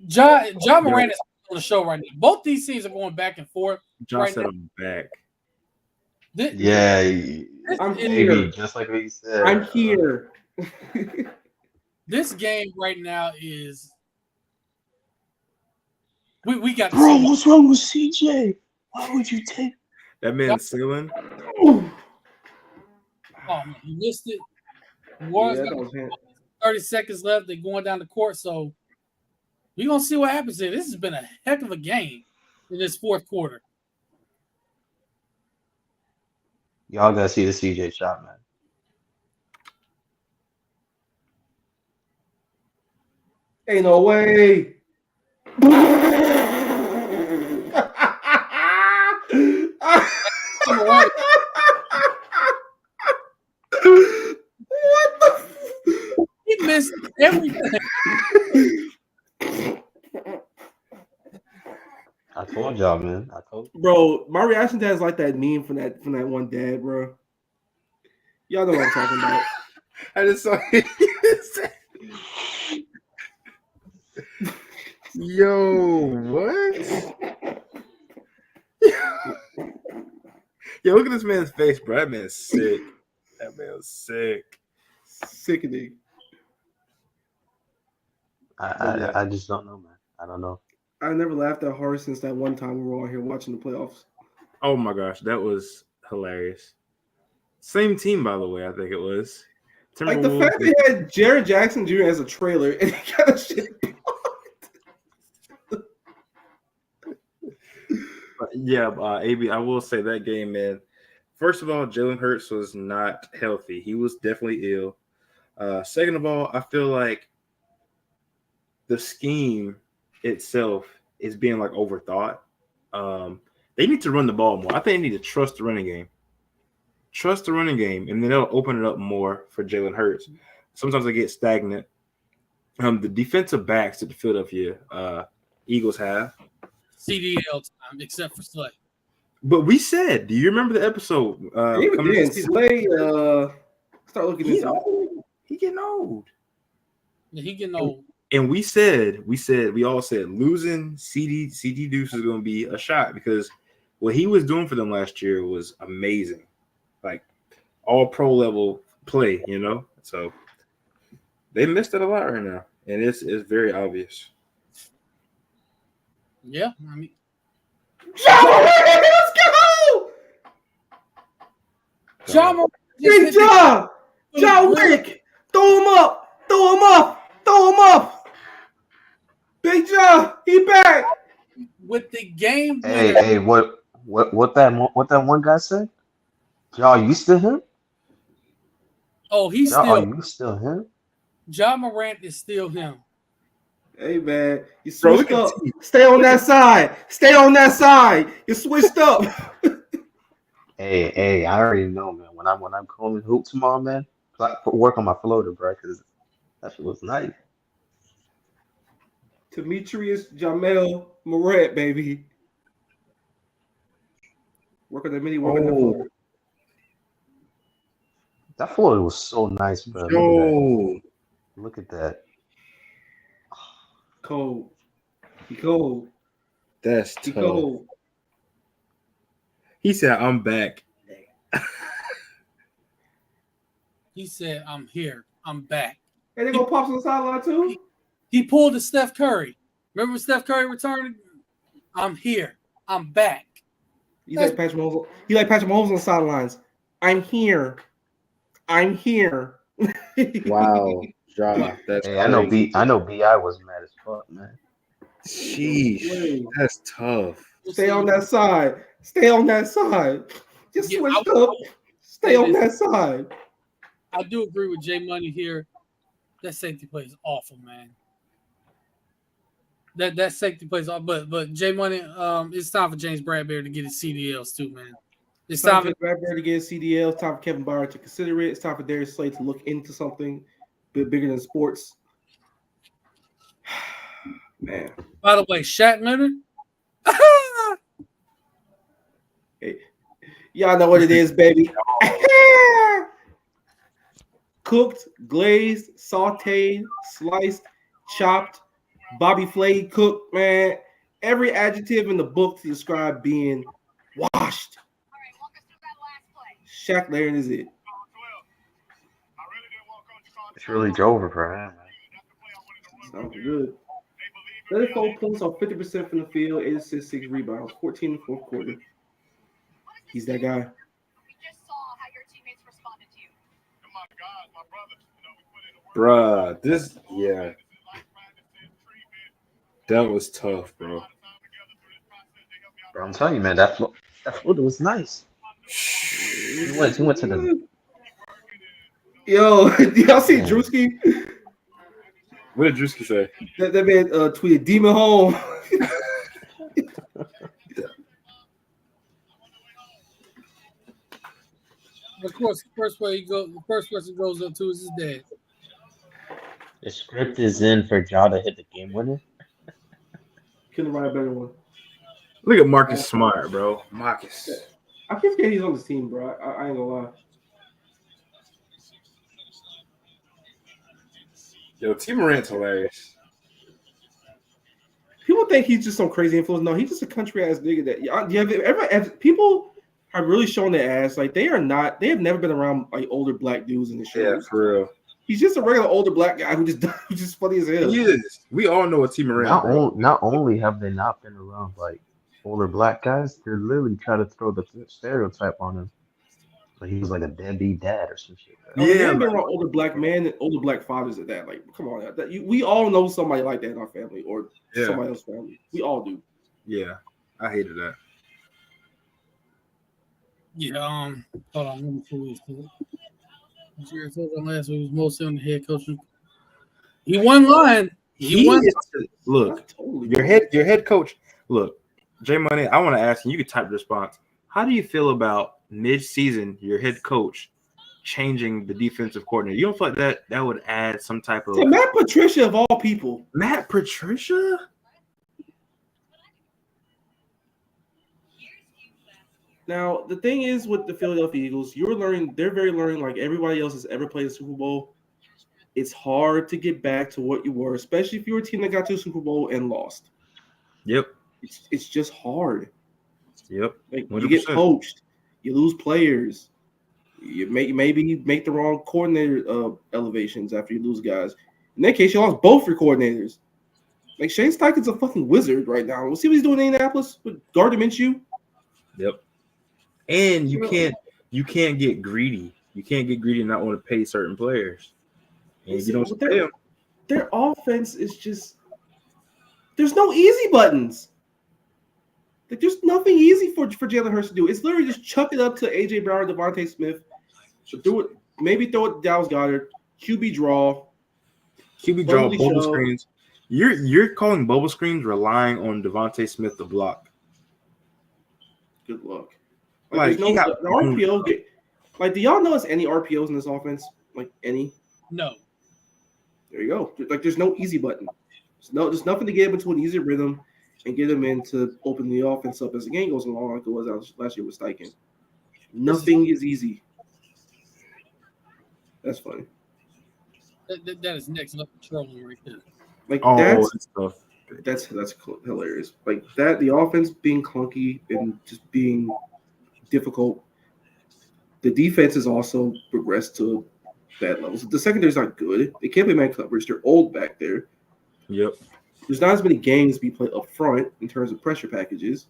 John Morant is on the show right now. Both these teams are going back and forth. John right said now. I'm back. I'm here. Just like what you said. I'm here. This game right now is we got. Bro, what's wrong with CJ? Why would you take That man's ceiling. Oh man, you missed it. Warriors Yeah, got 30 seconds left. They're going down the court, so we're gonna see what happens here. This has been a heck of a game in this fourth quarter. Y'all gotta see the CJ shot, man. Ain't no way. What the? He missed everything. I told y'all, man. I told you. Bro, my reaction to that is like that meme from that one dad, bro. Y'all know what I'm talking about. I just saw Yo, what? Yo, look at this man's face, bro. That man's sick. That man was sick. Sickening. I just don't know, man. I don't know. I never laughed that hard since that one time we were on here watching the playoffs. Oh my gosh, that was hilarious. Same team, by the way, I think it was. Like the fact they had Jared Jackson Jr. as a trailer and he got a shit blocked. Yeah, AB, I will say that game, man. First of all, Jalen Hurts was not healthy. He was definitely ill. Second of all, I feel like the scheme itself is being like overthought. They need to run the ball more. I think they need to trust the running game. Trust the running game, and then they'll open it up more for Jalen Hurts. Sometimes they get stagnant. The defensive backs that the Philadelphia Eagles have CDL time, except for Slay. But we said, do you remember the episode? Even then, Slay, start looking He's into old. He getting old. Yeah, he getting old. And we all said losing CD Deuce is going to be a shot because what he was doing for them last year was amazing. Like all pro level play, you know? So they missed it a lot right now. And it's very obvious. Yeah, I mean, let's go! John Morant Big John! John Wick! Throw him up! Throw him up! Throw him up! Big John, he back! with the game. Hey, what that one guy said? Y'all, you still him? Oh, he's Y'all, still. are you still him? John Morant is still him. Hey man, you switched up. Stay on that side. Stay on that side. You switched up. Hey, I already know, man. When I'm calling hoop tomorrow, man, work on my floater, bro, because that shit was nice. Demetrius Jamel Morant, baby. Work on the mini. Work on the floor. That floater was so nice, bro. Yo. Look at that. Cold. He cold. That's He tough. cold. He said, "I'm back." He said, "I'm here. I'm back." And they gonna pop on the sideline too. He pulled a Steph Curry. Remember when Steph Curry returned? I'm here. I'm back. He's like Patrick Mahomes. He like Patrick Mahomes on the sidelines. I'm here. I'm here. Wow, Ja, that's Hey, I know crazy. Bi was mad as fuck, man. Sheesh, that's tough. Stay on that side. Stay on that side. Just Yeah, switch up. Stay on that side. I do agree with Jay Money here. That safety play is awful, man. That safety play is awful. But Jay Money, it's time for James Bradbury to get his CDLs too, man. It's time for Bradbury to get CDL. It's time for Kevin Byard to consider it. It's time for Darius Slade to look into something a bit bigger than sports. Man. By the way, Shaq Leonard. Hey, y'all know what it is, baby. Cooked, glazed, sauteed, sliced, chopped, Bobby Flay cooked, man. Every adjective in the book to describe being washed. Shaq Leonard is it. It's really over for him, man. Sounds good. 34 points on 50% from the field, 86 6 rebounds, 14 in the fourth quarter. He's that guy. Bruh, that was tough, bro. Bro, I'm telling you, man, that Florida was nice. He went to the. Yo, do y'all see Drewski? What did Drewski say? That man tweeted Demon Home. Of course, the first person goes up to is his dad. The script is in for Ja to hit the game winner. Couldn't write a better one. Look at Marcus Smart, bro. Marcus. I keep forgetting he's on this team, bro. I ain't gonna lie. Yo, T. Morant's hilarious. People think he's just some crazy influence. No, he's just a country ass nigga that people have really shown their ass. Like they have never been around like older black dudes in the show. Yeah, for real. He's just a regular older black guy who's just funny as hell. He is. We all know what T. Morant. Not only have they not been around like older black guys, they're literally trying to throw the stereotype on him. Like he was like a deadbeat dad or some shit. Yeah, been around older black men and older black fathers at that. Like, come on, we all know somebody like that in our family or somebody else's family. We all do. Yeah, I hated that. Yeah. Hold on. Let me pull this. Jerry told him last week was mostly on the head coach. He won line. He won. Look, your head coach. Look, J Money. I want to ask you. You could type the response. How do you feel about mid-season your head coach changing the defensive coordinator? You don't feel like that would add some type of Matt Patricia of all people. Matt Patricia? Now the thing is with the Philadelphia Eagles, they're very learning like everybody else has ever played a Super Bowl. It's hard to get back to what you were, especially if you were a team that got to a Super Bowl and lost. Yep. It's just hard. Yep. Like, you get poached, you lose players, you maybe make the wrong coordinator elevations after you lose guys. In that case, you lost both your coordinators. Like Shane Steichen's a fucking wizard right now. We'll see what he's doing in Indianapolis with Gardner Minshew. Yep. And you can't get greedy. You can't get greedy and not want to pay certain players. And you don't pay them. Their offense is just there's no easy buttons. Like there's nothing easy for Jalen Hurts to do. It's literally just chuck it up to AJ Brown, Devontae Smith. Throw it to Dallas Goedert, QB draw, bubble screens. You're calling bubble screens relying on Devontae Smith to block. Good luck. Like the RPO. Like, do y'all know there's any RPOs in this offense? Like any? No. There you go. Like there's no easy button. There's nothing to get into an easy rhythm and get them in to open the offense up as the game goes along, like it was last year with Steichen. Nothing is easy. That's funny. That is next level trolling right there. Like that's tough. That's hilarious. Like that, the offense being clunky and just being difficult. The defense has also progressed to bad levels. The secondary's not good. They can't play man coverage. They're old back there. Yep. There's not as many games to be played up front in terms of pressure packages.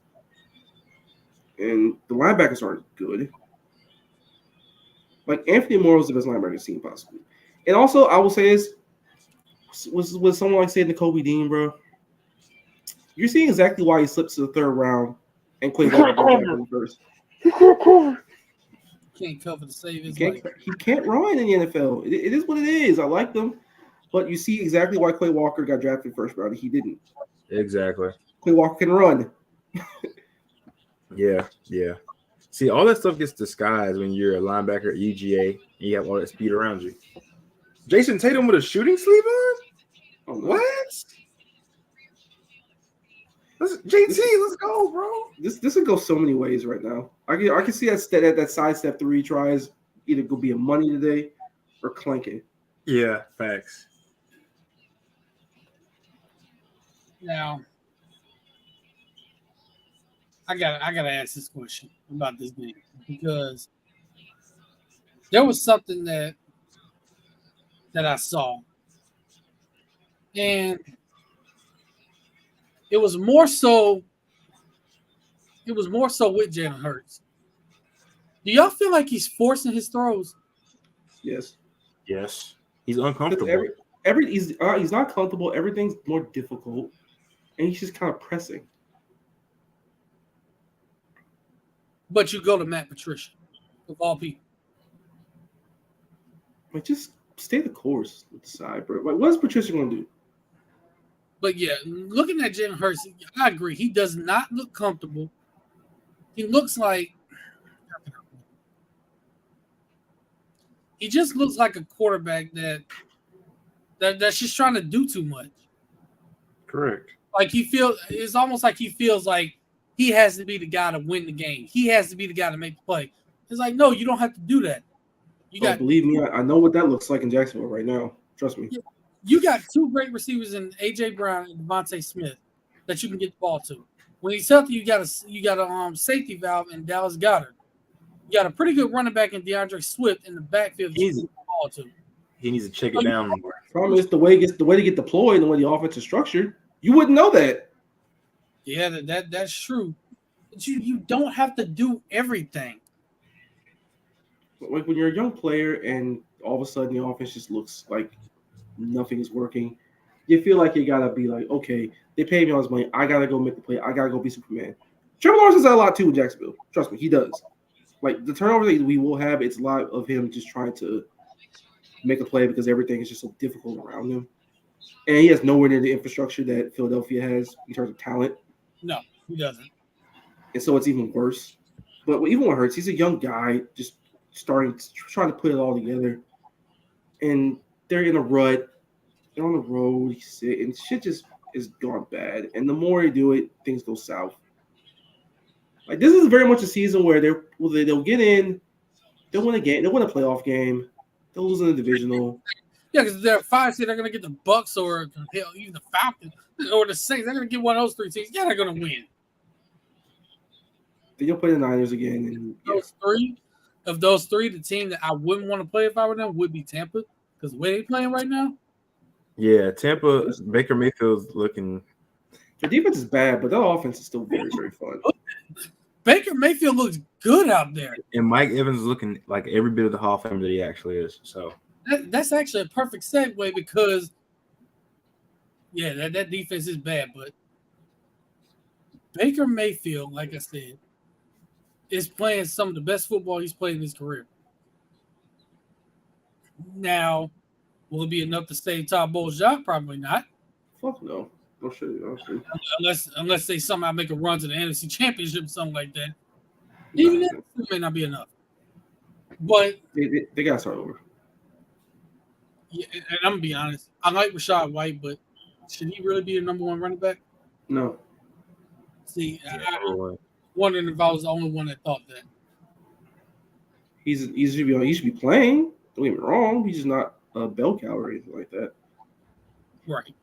And the linebackers aren't good. Like Anthony Moore is the best linebacker I've seen possibly. And also, I will say this, was someone like saying to Kobe Dean, bro, you're seeing exactly why he slips to the third round and Quay Walker goes back in first. Can't cover to save his He life. can't run in the NFL. It is what it is. I like them. But you see exactly why Quay Walker got drafted first round. He didn't. Exactly. Quay Walker can run. Yeah. See, all that stuff gets disguised when you're a linebacker at UGA and you have all that speed around you. Jason Tatum with a shooting sleeve on? Oh, no. What? Let's go, bro. This would go so many ways right now. I can see that side step 3 tries either go be a money today or clanking. Yeah, facts. Now, I gotta ask this question about this game because there was something that I saw, and it was more so with Jalen Hurts. Do y'all feel like he's forcing his throws? Yes. Yes. He's uncomfortable. He's not comfortable. Everything's more difficult, and he's just kind of pressing. But you go to Matt Patricia, of all people. Like, just stay the course with the side, bro. Like, what is Patricia going to do? But yeah, looking at Jalen Hurts, I agree. He does not look comfortable. He looks like he just looks like a quarterback that's just trying to do too much. Correct. Like it's almost like he feels like he has to be the guy to win the game. He has to be the guy to make the play. It's like, no, you don't have to do that. Believe me, I know what that looks like in Jacksonville right now. Trust me. You got two great receivers in AJ Brown and Devontae Smith that you can get the ball to. When he's healthy, you got a safety valve in Dallas Goedert. You got a pretty good running back in DeAndre Swift in the backfield that you can get the ball to. He needs to check it down more. Problem is the way to get deployed and the way the offense is structured. You wouldn't know that. Yeah, that's true. But you don't have to do everything. Like when you're a young player and all of a sudden the offense just looks like nothing is working, you feel like you gotta be like, okay, they paid me all this money. I gotta go make the play. I gotta go be Superman. Trevor Lawrence does that a lot too in Jacksonville. Trust me, he does. Like the turnover that we will have, it's a lot of him just trying to make a play because everything is just so difficult around him. And he has nowhere near the infrastructure that Philadelphia has in terms of talent. No, he doesn't. And so it's even worse. But even with Hurts, he's a young guy just trying to put it all together. And they're in a rut. They're on the road. He's sick, and shit just is gone bad. And the more they do it, things go south. Like this is very much a season where they'll get in, they'll win a game, they'll win a playoff game, they'll lose in the divisional. Yeah, because they're 5 seed, they're gonna get the Bucks or hell, even the Falcons or the Saints. They're gonna get one of those 3 teams. Yeah, they're gonna win. Then you'll play the Niners again. And Those three, the team that I wouldn't want to play if I were them would be Tampa, because the way they playing right now. Yeah, Tampa, Baker Mayfield's looking. Their defense is bad, but their offense is still very, very fun. Baker Mayfield looks good out there. And Mike Evans is looking like every bit of the Hall of Fame that he actually is. So that's actually a perfect segue because, yeah, that defense is bad, but Baker Mayfield, like I said, is playing some of the best football he's played in his career. Now, will it be enough to save Todd Bowles' job? Probably not. Fuck no. No shit. Unless they somehow make a run to the NFC Championship or something like that. Even that may not be enough. But they got to start over. Yeah, and I'm going to be honest. I like Rachaad White, but should he really be the number one running back? No. See, I'm wondering if I was the only one that thought that. He should be playing. Don't get me wrong. He's just not a bell cow or anything like that. Right.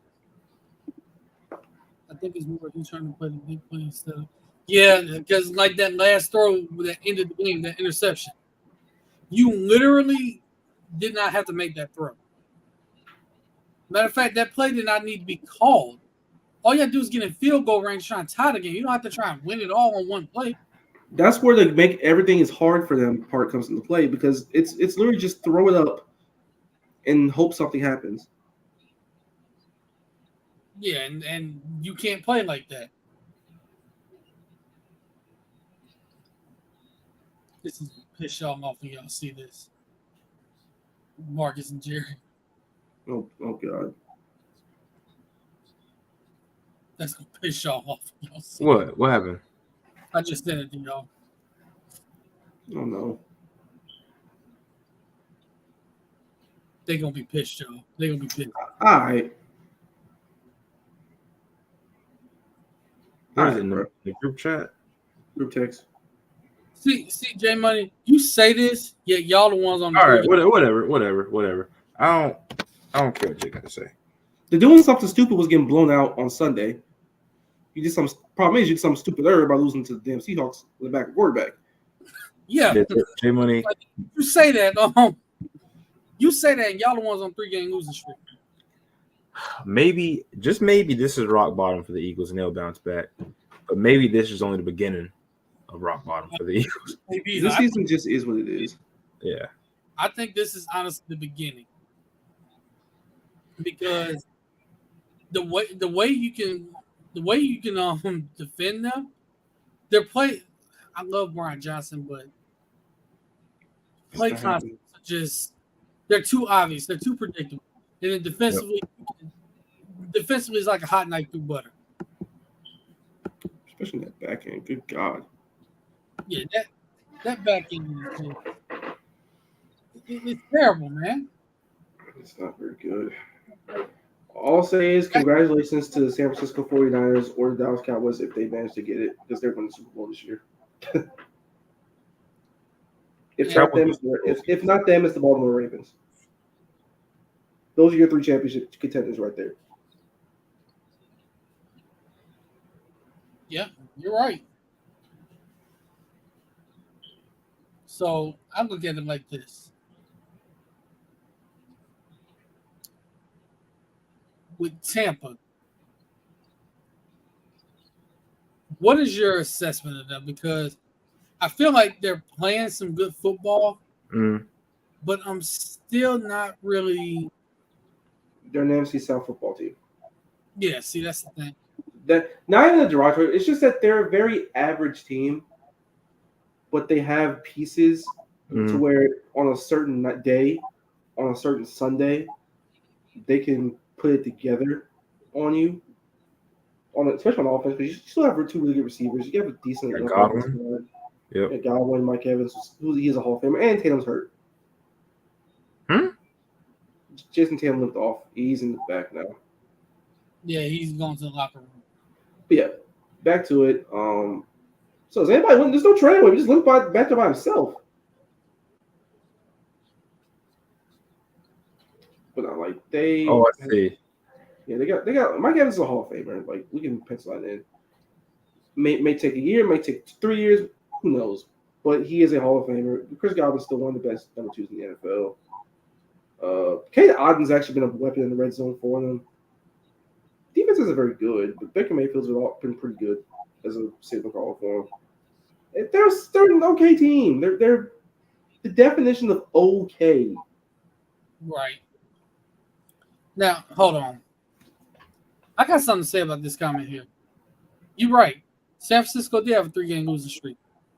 think it's more he's trying to play the big play instead of. Yeah, because like that last throw that ended the game, that interception, you literally did not have to make that throw. Matter of fact, that play did not need to be called. All you have to do is get in field goal range, try and tie the game. You don't have to try and win it all on one play. That's where they make everything is hard for them part comes into play because it's literally just throw it up and hope something happens. Yeah, and you can't play like that. This is piss y'all off when y'all see this. Marcus and Jerry. Oh God. That's gonna piss y'all off when y'all see What? What happened? I just sent it to y'all. Oh no. They're gonna be pissed, y'all. They're gonna be pissed. All right. What is it in the group chat? Group text. See, J Money, you say this, yet y'all the ones on the All right, group. whatever. I don't care what you got to say. The doing something stupid was getting blown out on Sunday. You did some problem is you did something stupid earlier by losing to the damn Seahawks with the back quarterback. Yeah, J Money. you say that. You say that, and y'all the ones on 3-game losing streak. Maybe, just maybe, this is rock bottom for the Eagles, and they'll bounce back. But maybe this is only the beginning of rock bottom for the Eagles. Maybe This season just is what it is. Yeah. I think this is honestly the beginning because the way you can defend them, their play. I love Brian Johnson, but play concepts are just they're too obvious. They're too predictable, and then defensively is like a hot knife through butter. Especially that back end. Good God. Yeah, that back end it's terrible, man. It's not very good. All I'll say is congratulations to the San Francisco 49ers or the Dallas Cowboys if they manage to get it because they're winning the Super Bowl this year. If not them, it's the Baltimore Ravens. Those are your 3 championship contenders right there. Yeah, you're right. So I look at it like this. With Tampa, what is your assessment of them? Because I feel like they're playing some good football, but I'm still not really. They're an NFC South football team. Yeah, see, that's the thing. That not even a derogatory. It's just that they're a very average team, but they have pieces to where on a certain day, on a certain Sunday, they can put it together on you, especially on offense. Because you still have 2 really good receivers. You have a decent Godwin. Yep. Godwin, Mike Evans, he is a Hall of Famer, and Tatum's hurt. Jason Tatum looked off. He's in the back now. Yeah, he's going to the locker room. But yeah, back to it. So is anybody? There's no trade away. He just looked back there by himself. But not like they. Oh, I see. Yeah, they got Mike Evans is a Hall of Famer. Like we can pencil that in. May take a year, may take 3 years. Who knows? But he is a Hall of Famer. Chris Godwin's still one of the best number 2s in the NFL. Kate Ogden's actually been a weapon in the red zone for them. Defense isn't very good, but Baker Mayfield's been pretty good as a signal caller for them. They're an okay team. They're the definition of okay. Right. Now, hold on. I got something to say about this comment here. You're right. San Francisco did have a 3-game losing streak.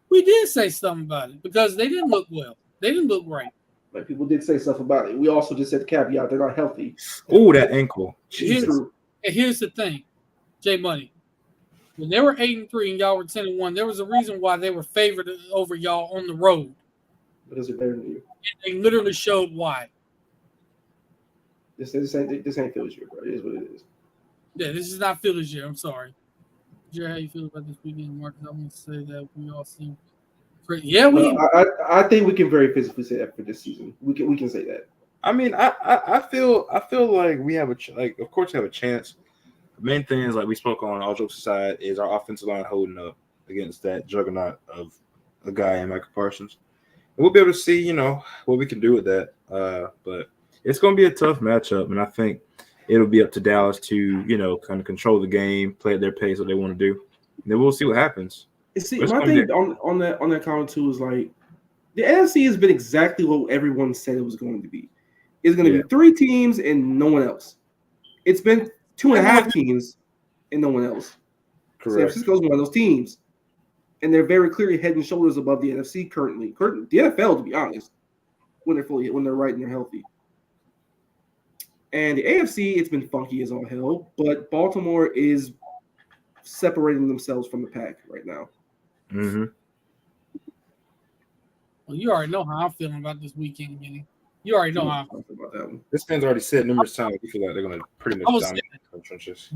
We did say something about it because they didn't look well. They didn't look right. Like people did say stuff about it. We also just said the caveat they're not healthy. Oh, that ankle. Jesus. And here's the thing, J Money. When they were 8-3 and y'all were 10-1, there was a reason why they were favored over y'all on the road. Because they're better than you. And they literally showed why. This ain't Phillies year, bro. It is what it is. Yeah, this is not Phillies year. I'm sorry. Jerry, how you feel about this weekend, Marcus? I want to say that we all seem pretty. Yeah, I think we can very physically say that for this season. We can say that. I mean, I feel like we have of course we have a chance. main thing is, like we spoke on, all jokes aside, is our offensive line holding up against that juggernaut of a guy in Michael Parsons. And we'll be able to see, you know, what we can do with that. But it's going to be a tough matchup, and I think it'll be up to Dallas to, you know, kind of control the game, play at their pace, what they want to do. And then we'll see what happens. See, But it's my gonna thing be- on that comment too is like the NFC has been exactly what everyone said it was going to be. It's going to be 3 teams and no one else. It's been 2.5 teams and no one else. San Correct. Francisco's one of those teams, and they're very clearly head and shoulders above the NFC currently. The NFL, to be honest, when they're right and they're healthy. And the AFC, it's been funky as all hell, but Baltimore is separating themselves from the pack right now. Mm-hmm. Well, you already know how I'm feeling about this weekend, Kenny. You already know how. Talk about that one. This man's already said numerous times we feel like they're going to pretty I much was dominate the trenches.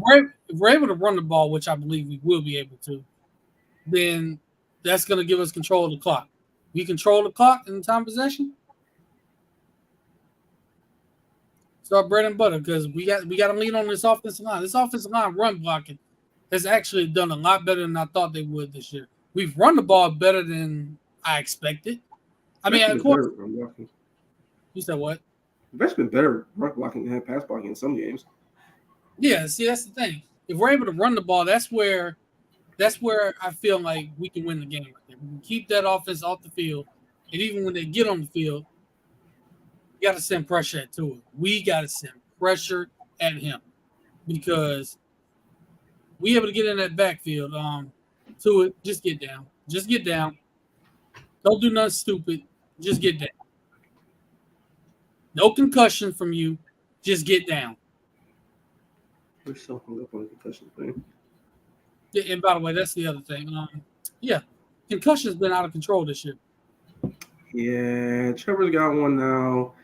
If we're able to run the ball, which I believe we will be able to, then that's going to give us control of the clock. We control the clock in the time of possession. It's our bread and butter because we got to lean on this offensive line. This offensive line run blocking has actually done a lot better than I thought they would this year. We've run the ball better than I expected. I mean, of course. You said what? It's been better run blocking than pass blocking in some games. Yeah, see, that's the thing. If we're able to run the ball, that's where I feel like we can win the game right there. We can keep that offense off the field, and even when they get on the field, you got to send pressure at Tua. We got to send pressure at him because we able to get in that backfield. Tua, just get down. Just get down. Don't do nothing stupid. Just get down. No concussion from you. Just get down. We're so hung up on the concussion thing. Yeah, and by the way, that's the other thing. Concussion's been out of control this year. Yeah, Trevor's got one now.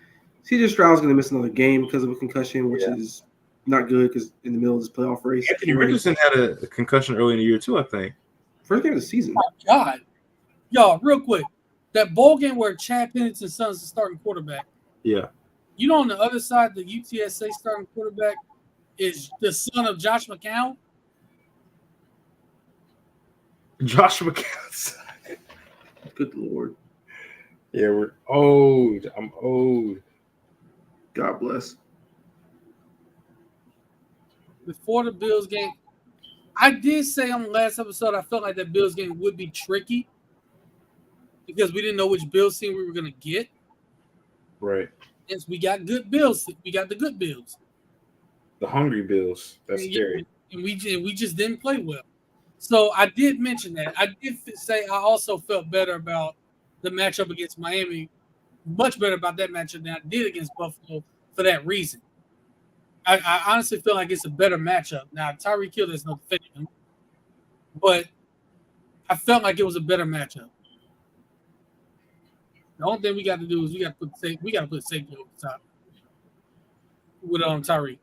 CJ Stroud's going to miss another game because of a concussion, which is not good because in the middle of this playoff race. Anthony Richardson had a concussion early in the year too, I think. First game of the season. Oh, God. Y'all, real quick. That bowl game where Chad Pennington's son's the starting quarterback. Yeah. You know, on the other side, the UTSA starting quarterback is the son of Josh McCown. Josh McCown. Good Lord. Yeah, we're old. I'm old. God bless. Before the Bills game, I did say on the last episode I felt like that Bills game would be tricky because we didn't know which Bills team we were going to get. Right. Yes, we got good Bills. We got the good Bills. The hungry Bills. That's scary. And we just didn't play well. So I did mention that. I did say I also felt better about the matchup against Miami, much better about that matchup than I did against Buffalo for that reason. I honestly feel like it's a better matchup. Now, Tyreek Hill, there's no defending him, but I felt like it was a better matchup. The only thing we got to do is we got to put safety over the top with Tyreek.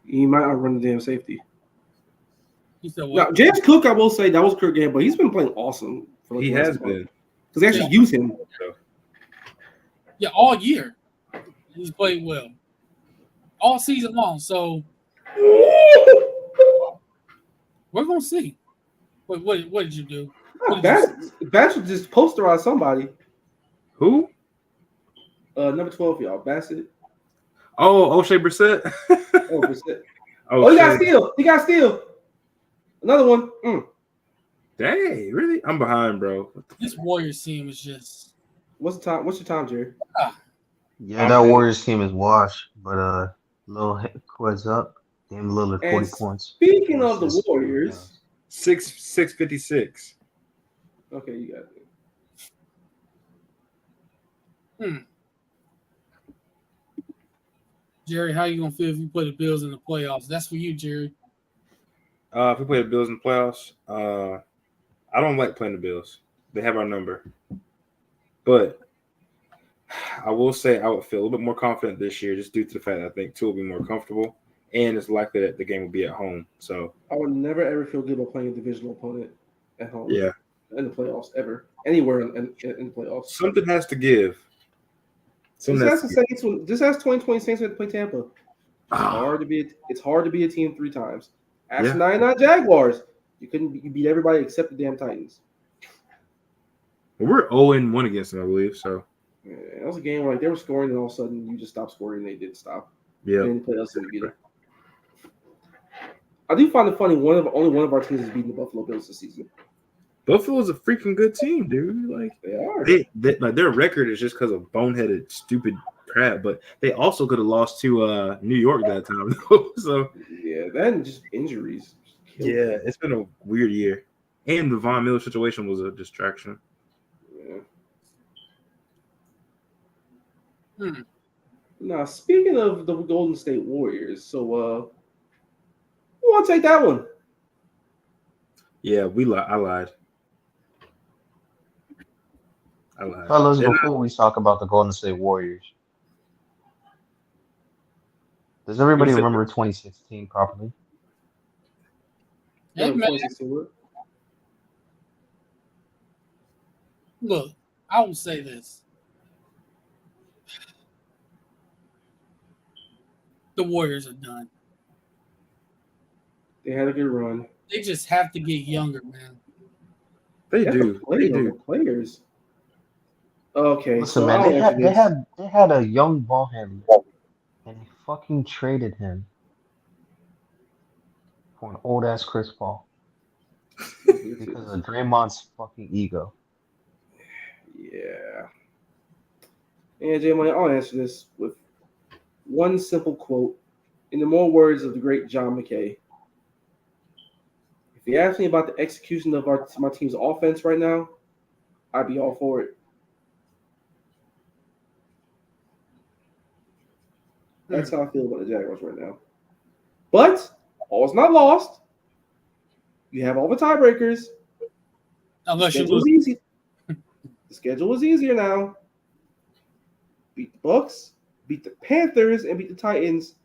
He might outrun the damn safety. He said, Now, "What?" James Cook, I will say, that was a Kirk game, but he's been playing awesome. For like He the last has month. been. Because they actually use him. Yeah, all year he's played well, all season long. So we're gonna see. What did you do? Bassett just posterized somebody. Who? Number 12, y'all. Bassett. Oh, O'Shea Brissett. Oh, Bassett. Oh, Oh, he got steal. He got steal. Another one. Dang, really? I'm behind, bro. This Warriors team is just. What's the time? What's your time, Jerry? Yeah, that Warriors team is washed, but little heads up. Damn Lillard 40 And points. Speaking of the Warriors. 656. Okay, you got it. Jerry, how you gonna feel if you play the Bills in the playoffs? That's for you, Jerry. If we play the Bills in the playoffs, I don't like playing the Bills. They have our number. But I will say I would feel a little bit more confident this year just due to the fact that I think Tua will be more comfortable, and it's likely that the game will be at home. So I would never, ever feel good about playing a divisional opponent at home. yeah, In the playoffs, ever. Anywhere in the playoffs. something has to give. Just ask 2020 Saints when they play Tampa. It's hard to be a team 3 times. Ask Yeah. the 99 Jaguars. You beat everybody except the damn Titans. We're 0-1 against them, I believe. So Yeah, that was a game where like they were scoring, and all of a sudden you just stopped scoring, and they didn't stop. yeah. And then they played us and we beat them. I do find it funny. Only one of our teams is beating the Buffalo Bills this season. Buffalo's a freaking good team, dude. Like They are. they like their record is just because of boneheaded, stupid crap. But they also could have lost to New York that time, though. So Yeah, that and just injuries. yeah, it's been a weird year. And the Von Miller situation was a distraction. Yeah. Now, speaking of the Golden State Warriors, so who want to take that one? Yeah, I lied. Fellas, And before we talk about the Golden State Warriors, does everybody You said- remember 2016 properly? Hey, man, look, I will say this. The Warriors are done. They had a good run. They just have to get younger, man. they They do. They do. Players. Okay, Listen, so man, I'll they answer this. had a young ball handler, and they fucking traded him for an old ass Chris Paul because of Draymond's fucking ego. Yeah. And Jay Money, I'll answer this with one simple quote in the more words of the great John McKay. If you ask me about the execution of my team's offense right now, I'd be all for it. That's how I feel about the Jaguars right now. But all's not lost. You have all the tiebreakers. Unless you Schedule lose. is easy. The schedule is easier now. Beat the Bucks, beat the Panthers, and beat the Titans.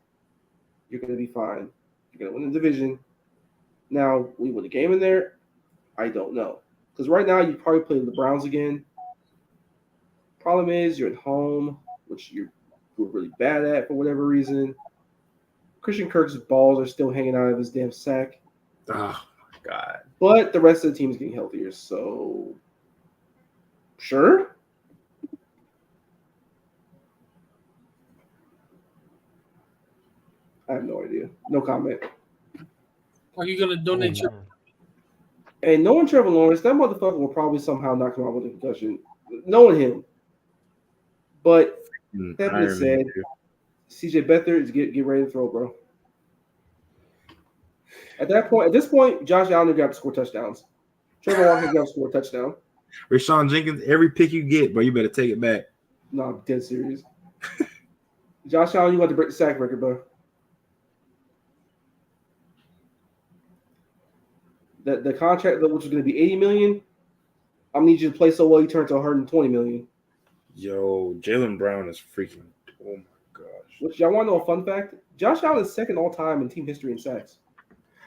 You're going to be fine. You're going to win the division. Now, we win a game in there? I don't know. Because right now, you probably play the Browns again. Problem is, you're at home, which you're really bad at for whatever reason. Christian Kirk's balls are still hanging out of his damn sack. Oh my god. But the rest of the team is getting healthier, so sure. I have no idea. No comment. Are you gonna donate your? And knowing Trevor Lawrence, that motherfucker will probably somehow knock him out with a concussion. Knowing him. But that being said, CJ Beathard is get ready to throw, bro. At this point, Josh Allen got to score touchdowns. Trevor Lawrence got to score a touchdown. Rashawn Jenkins, every pick you get, bro, you better take it back. No, I'm dead serious. Josh Allen, you got to break the sack record, bro. The contract, which is going to be $80 million, I need you to play so well you turn to $120 million. Yo, Jaylen Brown is freaking. Oh my gosh. Which y'all want to know a fun fact? Josh Allen is second all time in team history in sacks.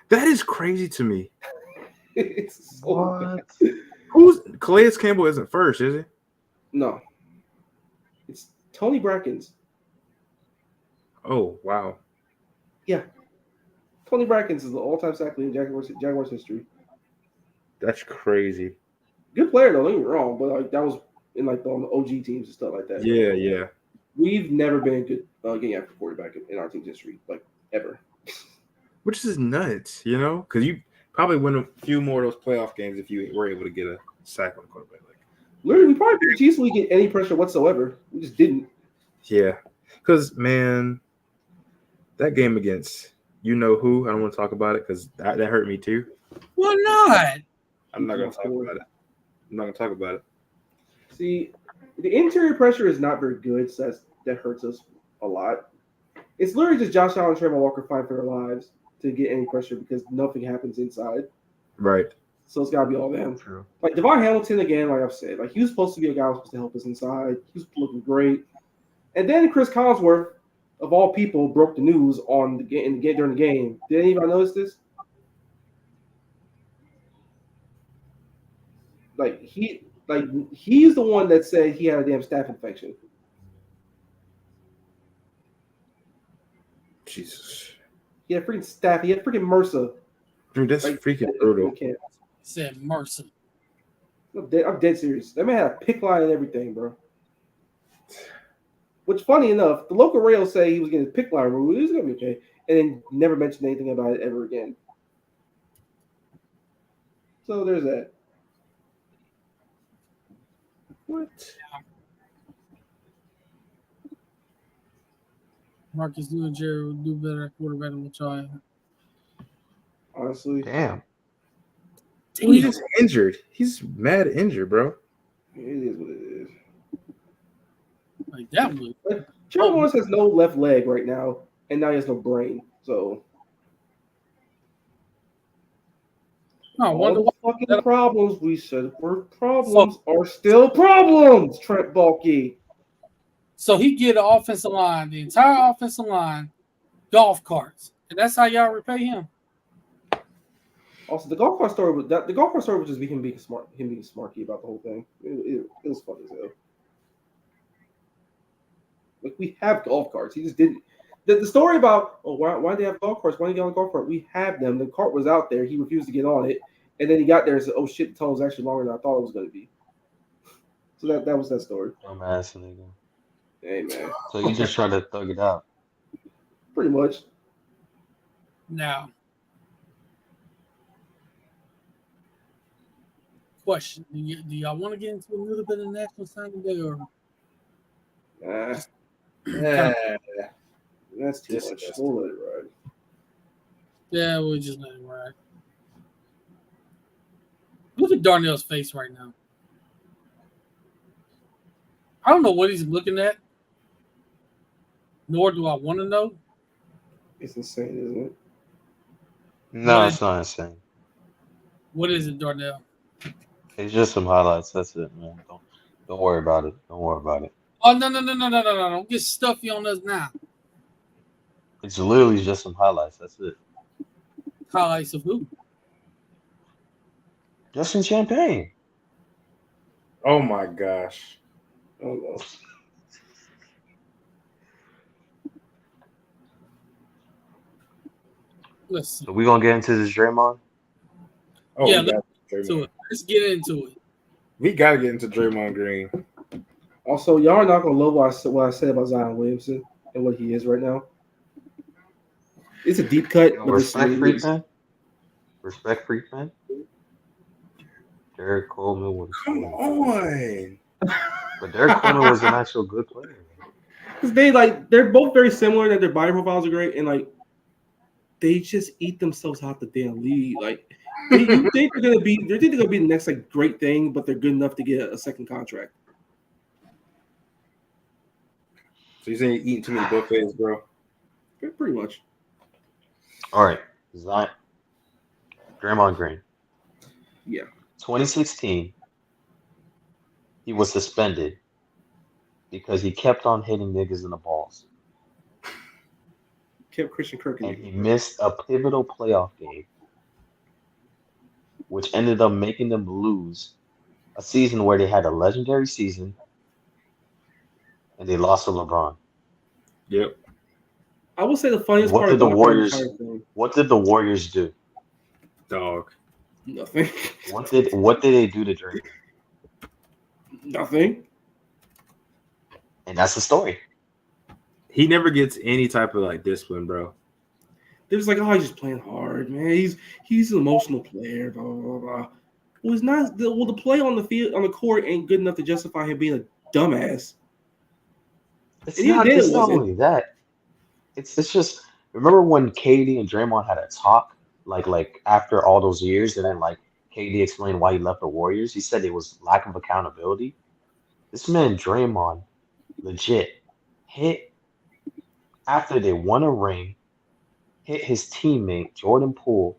That is crazy to me. It's so What? bad. Who's Calais Campbell isn't first, is he? No, it's Tony Brackens. Oh wow. Tony Brackens is the all-time sack leader in Jaguars history. That's crazy. Good player though, don't get me wrong, but like that was in like on the OG teams and stuff like that. Yeah, yeah. We've never been good getting after quarterback in our team's history, like ever. Which is nuts, you know? Because you probably win a few more of those playoff games if you were able to get a sack on the quarterback. Like, Literally, we probably didn't easily get any pressure whatsoever. We just didn't. yeah. Because, man, that game against you know who, I don't want to talk about it because that hurt me too. Well, not. I'm not going to talk about it. I'm not going to talk about it. See, the interior pressure is not very good, so that hurts us a lot. It's literally just Josh Allen and Trevor Walker fighting for their lives to get any pressure because nothing happens inside. Right. So it's got to be all them. True. Like Devon Hamilton, again, like I've said, like he was supposed to be a guy who was supposed to help us inside. He was looking great. And then Chris Collinsworth, of all people, broke the news on the game during the game. Did anybody notice this? He's the one that said he had a damn staph infection. Jesus. He had freaking Staff. He had freaking Mercer. Dude, that's Like, freaking brutal. Said Mercer. I'm dead serious. That man had a pick line and everything, bro. Which, funny enough, the local rails say he was getting his pick line removed. He was going to be okay. And then never mentioned anything about it ever again. So there's that. What? Marcus New and Jerry will do better at quarterback than what y'all have. Honestly, Damn. He's just injured. He's mad injured, bro. it is what it is. Like that would. Trevor Lawrence has no left leg right now, and now he has no brain. So I wonder all what. the fucking problems we said were problems are still problems. Trent Baalke. So he get an offensive line, the entire offensive line, golf carts, and that's how y'all repay him. Also, the golf cart story was that the golf cart story was just him being smarky about the whole thing. It was fun as hell. Like, we have golf carts. He just didn't. The story about why do they have golf carts? Why didn't he get on a golf cart? We have them. The cart was out there. He refused to get on it, and then he got there and said, "Oh shit, the tunnel was actually longer than I thought it was going to be." So that was that story. Dumbass nigga. Hey man, So you just try to thug it out. pretty much. Now, question: Do y'all want to get into a little bit of National Signing Day, or That's too much. We'll let it ride. yeah, we'll just let it ride? Look at Darnell's face right now. I don't know what he's looking at, nor do I want to know. It's insane, isn't it? No, it's not insane. What is it, Darnell? It's just some highlights. That's it, man. Don't worry about it. Don't worry about it. Oh, no. Don't get stuffy on us now. It's literally just some highlights. That's it. Highlights of who? Justin Champagne. Oh my gosh. Oh no. Let's see. So we gonna get into this Draymond? Oh, Yeah, we, let's get into it. we gotta get into Draymond Green. Also, y'all are not gonna love what I said about Zion Williamson and what he is right now. It's a deep cut, but it's Respect freak man. Respect freak man. Derek Coleman was. Come on. But Derek Coleman was an actual good player. because they're both very similar. That their body profiles are great, and like they just eat themselves out the damn league. Like you think they're gonna be the next like great thing, but they're good enough to get a second contract. So you're saying you're eating too many buffets, bro? Pretty much. All right, Zion. Draymond Green. Yeah. 2016. He was suspended because he kept on hitting niggas in the balls. Kept Christian Kirk in And the he game. missed a pivotal playoff game, which ended up making them lose a season where they had a legendary season and they lost to LeBron. Yep. I will say the funniest What part did the about Warriors- entire thing, What did the Warriors do? Dog. nothing. What did they do to Draymond? Nothing. And that's the story. He never gets any type of like discipline, bro. They're just like, oh, he's just playing hard, man. He's an emotional player, blah blah blah. blah. Well, it's not. The play on the field on the court ain't good enough to justify him being a dumbass. It's And even not, then, it's it not wasn't. only that. It's just, remember when KD and Draymond had a talk like after all those years, and then like KD explained why he left the Warriors. He said it was lack of accountability. This man Draymond legit hit after they won a ring, hit his teammate Jordan Poole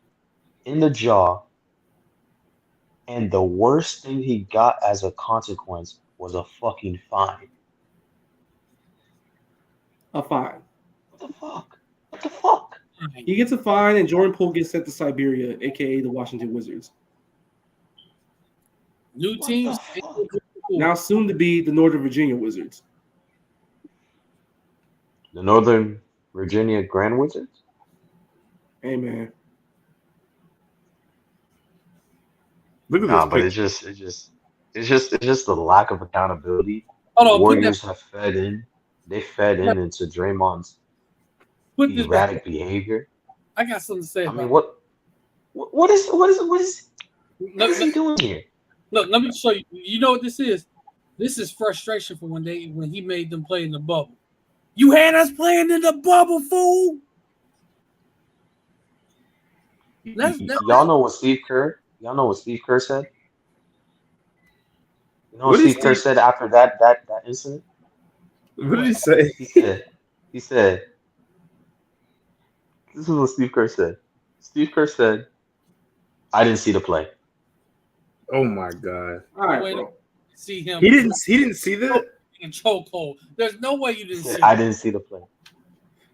in the jaw, and the worst thing he got as a consequence was a fucking fine. A fine. What the fuck? What the fuck? He gets a fine, and Jordan Poole gets sent to Siberia, aka the Washington Wizards. New What teams. the fuck? Now soon to be the Northern Virginia Wizards. The Northern Virginia Grand Wizards. Hey man, Look at Nah, this but picture. it's just the lack of accountability. The Hold on, put that. Warriors have fed in. They fed in into Draymond's Put this back. erratic behavior. I got something to say I mean, about what is what it. is he doing here? Look, let me show you. You know what this is? This is frustration for when he made them play in the bubble. You had us playing in the bubble, fool. Y'all know what Steve Kerr? Y'all know what Steve Kerr said? You know what What did Steve Kerr Steve? said after that incident? What did he say? He said, this is what Steve Kerr said. Steve Kerr said, I didn't see the play. Oh my god. all right, Wait, bro. see him. He didn't see that? in chokehold. There's no way you He didn't said, see. I didn't see the play.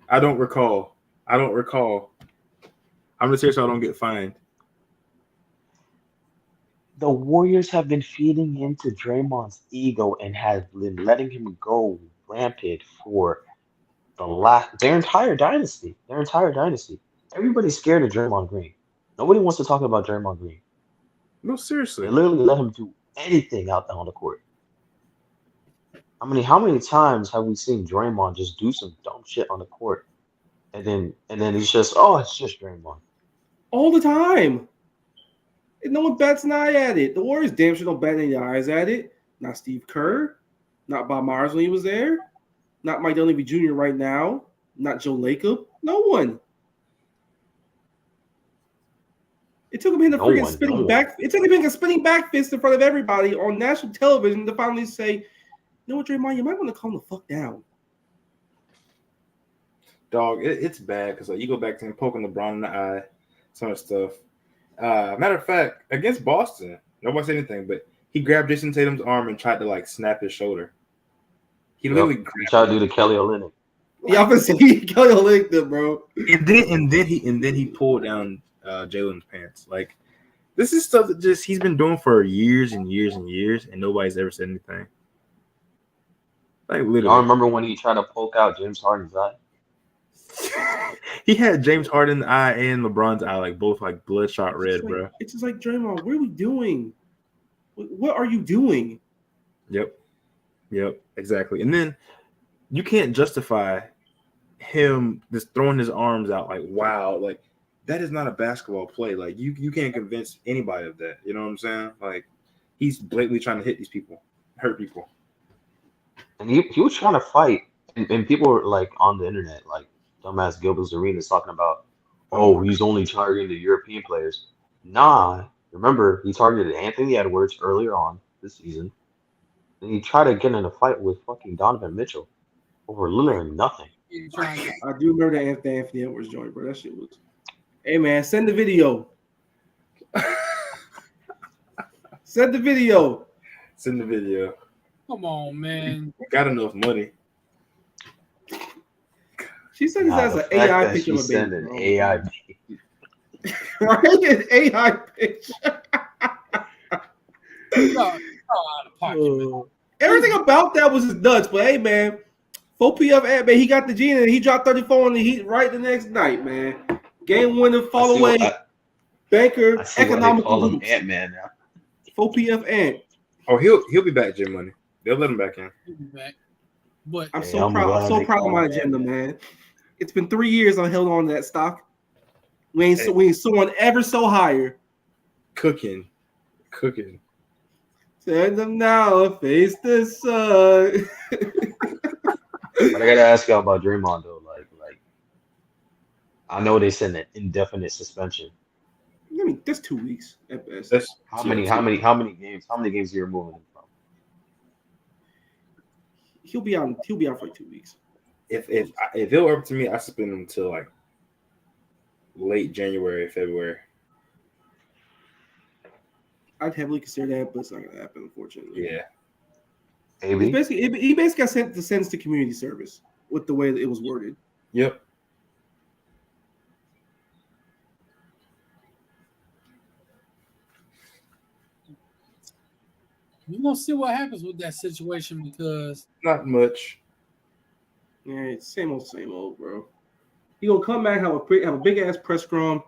I don't recall. I'm gonna say so I don't get fined. The Warriors have been feeding into Draymond's ego and have been letting him go rampant for their entire dynasty. Their entire dynasty. Everybody's scared of Draymond Green. Nobody wants to talk about Draymond Green. No, They seriously. literally let him do anything out there on the court. How many times have we seen Draymond just do some dumb shit on the court, and then it's just Draymond. All the time. And no one bats an eye at it. The Warriors damn sure don't bat any eyes at it. Not Steve Kerr. Not Bob Myers when he was there. Not Mike Dunleavy Jr. right now. Not Joe Lacob. No one. It took him hitting a No freaking one, spinning no one. back. It took him hitting a spinning back fist in front of everybody on national television to finally say, "You know what, Draymond, you might want to calm the fuck down." Dog, it's bad because like you go back to him poking LeBron in the eye, some of the stuff. Matter of fact, against Boston, nobody said anything, but he grabbed Jason Tatum's arm and tried to like snap his shoulder. He literally He grabbed tried to him. do the Kelly Olynyk. Yeah, I'm gonna say Kelly Olynyk them, bro. and then he pulled down Jalen's pants. Like this is stuff that just he's been doing for years and years and years, and nobody's ever said anything. Like Y'all literally, remember when he tried to poke out James Harden's eye? he had James Harden's eye and LeBron's eye like both like bloodshot red, bro. It's just like Draymond. What are we doing? What are you doing? Yep, exactly. And then you can't justify him just throwing his arms out like wow, like that is not a basketball play. Like you can't convince anybody of that. You know what I'm saying? Like he's blatantly trying to hit these people, hurt people. And he was trying to fight, and people were like on the internet, like dumbass Gilbert Arenas talking about, oh, he's only targeting the European players. Nah, remember he targeted Anthony Edwards earlier on this season, and he tried to get in a fight with fucking Donovan Mitchell over literally nothing. I do remember that Anthony Edwards joint, bro. That shit was. Hey man, send the video. Send the video. Send the video. Come on, man. Got enough money. She said this Nah, as the an fact AI that picture she of a sent baby. an Bro. AI. Right? An AI picture. Y'all out of pocket, man. Everything about that was just nuts. But hey, man, 4PF man, he got the gene and he dropped 34 on the Heat right the next night, man. Game winner, fall away, banker, I see why they economical call him hoops. Ant-Man now. 4PF Ant. Oh, he'll be back, Jim Money. They'll let him back in. He'll be back. But I'm Hey, so I'm proud. I'm glad so they proud of call my him agenda, Ant-Man. man. It's been 3 years I held on to that stock. We ain't someone ever so higher. Cooking. Send them now, face the sun. But I gotta ask y'all about Draymond though. Like I know they sent an indefinite suspension. I mean, that's 2 weeks at best. That's How many games are you removing him from? He'll be out for like 2 weeks. if it were up to me, I suspend him until like late January, February. I'd heavily consider that, but it's not gonna happen, unfortunately. Yeah. He basically got sent to sentence to community service with the way that it was worded. Yep. we're gonna see what happens with that situation because Not much. Yeah, it's same old, bro. He gonna come back, have a big ass press scrum,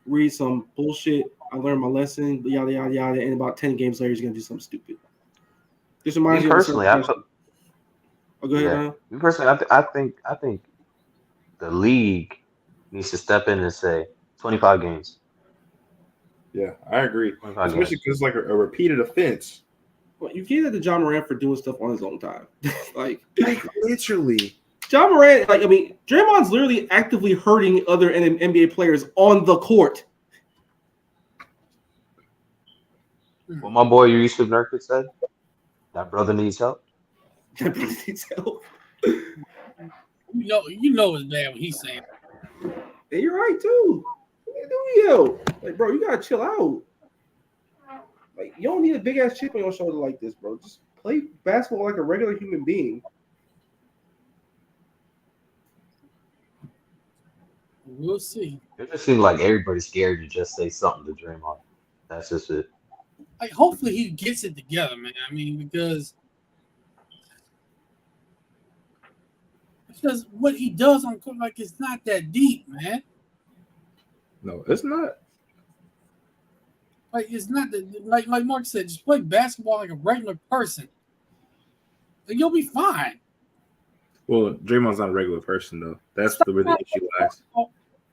read some bullshit. I learned my lesson, yada yada yada. And about 10 games later, he's gonna do something stupid. This reminds Me you of a personally, I certain. Oh, go ahead, yeah. man. Me personally, I think the league needs to step in and say 25 games. Yeah, I agree. 25 Especially games. because it's like a repeated offense. Well, you get it to John Moran for doing stuff on his own time. like Literally. John Moran, Draymond's literally actively hurting other NBA players on the court. What my boy Yusuf Nurkic said, that brother needs help. That brother needs help. You know it's bad what he's saying. And you're right too. Yo, like, bro, you gotta chill out. Like, you don't need a big ass chip on your shoulder like this, bro. Just play basketball like a regular human being. We'll see. It just seems like everybody's scared to just say something to Draymond. That's just it. Like, hopefully he gets it together, man. I mean, because what he does on court, like, it's not that deep, man. No, it's not. Like, it's not that, like Mark said, just play basketball like a regular person. And you'll be fine. Well, Draymond's not a regular person though. That's where the issue lies.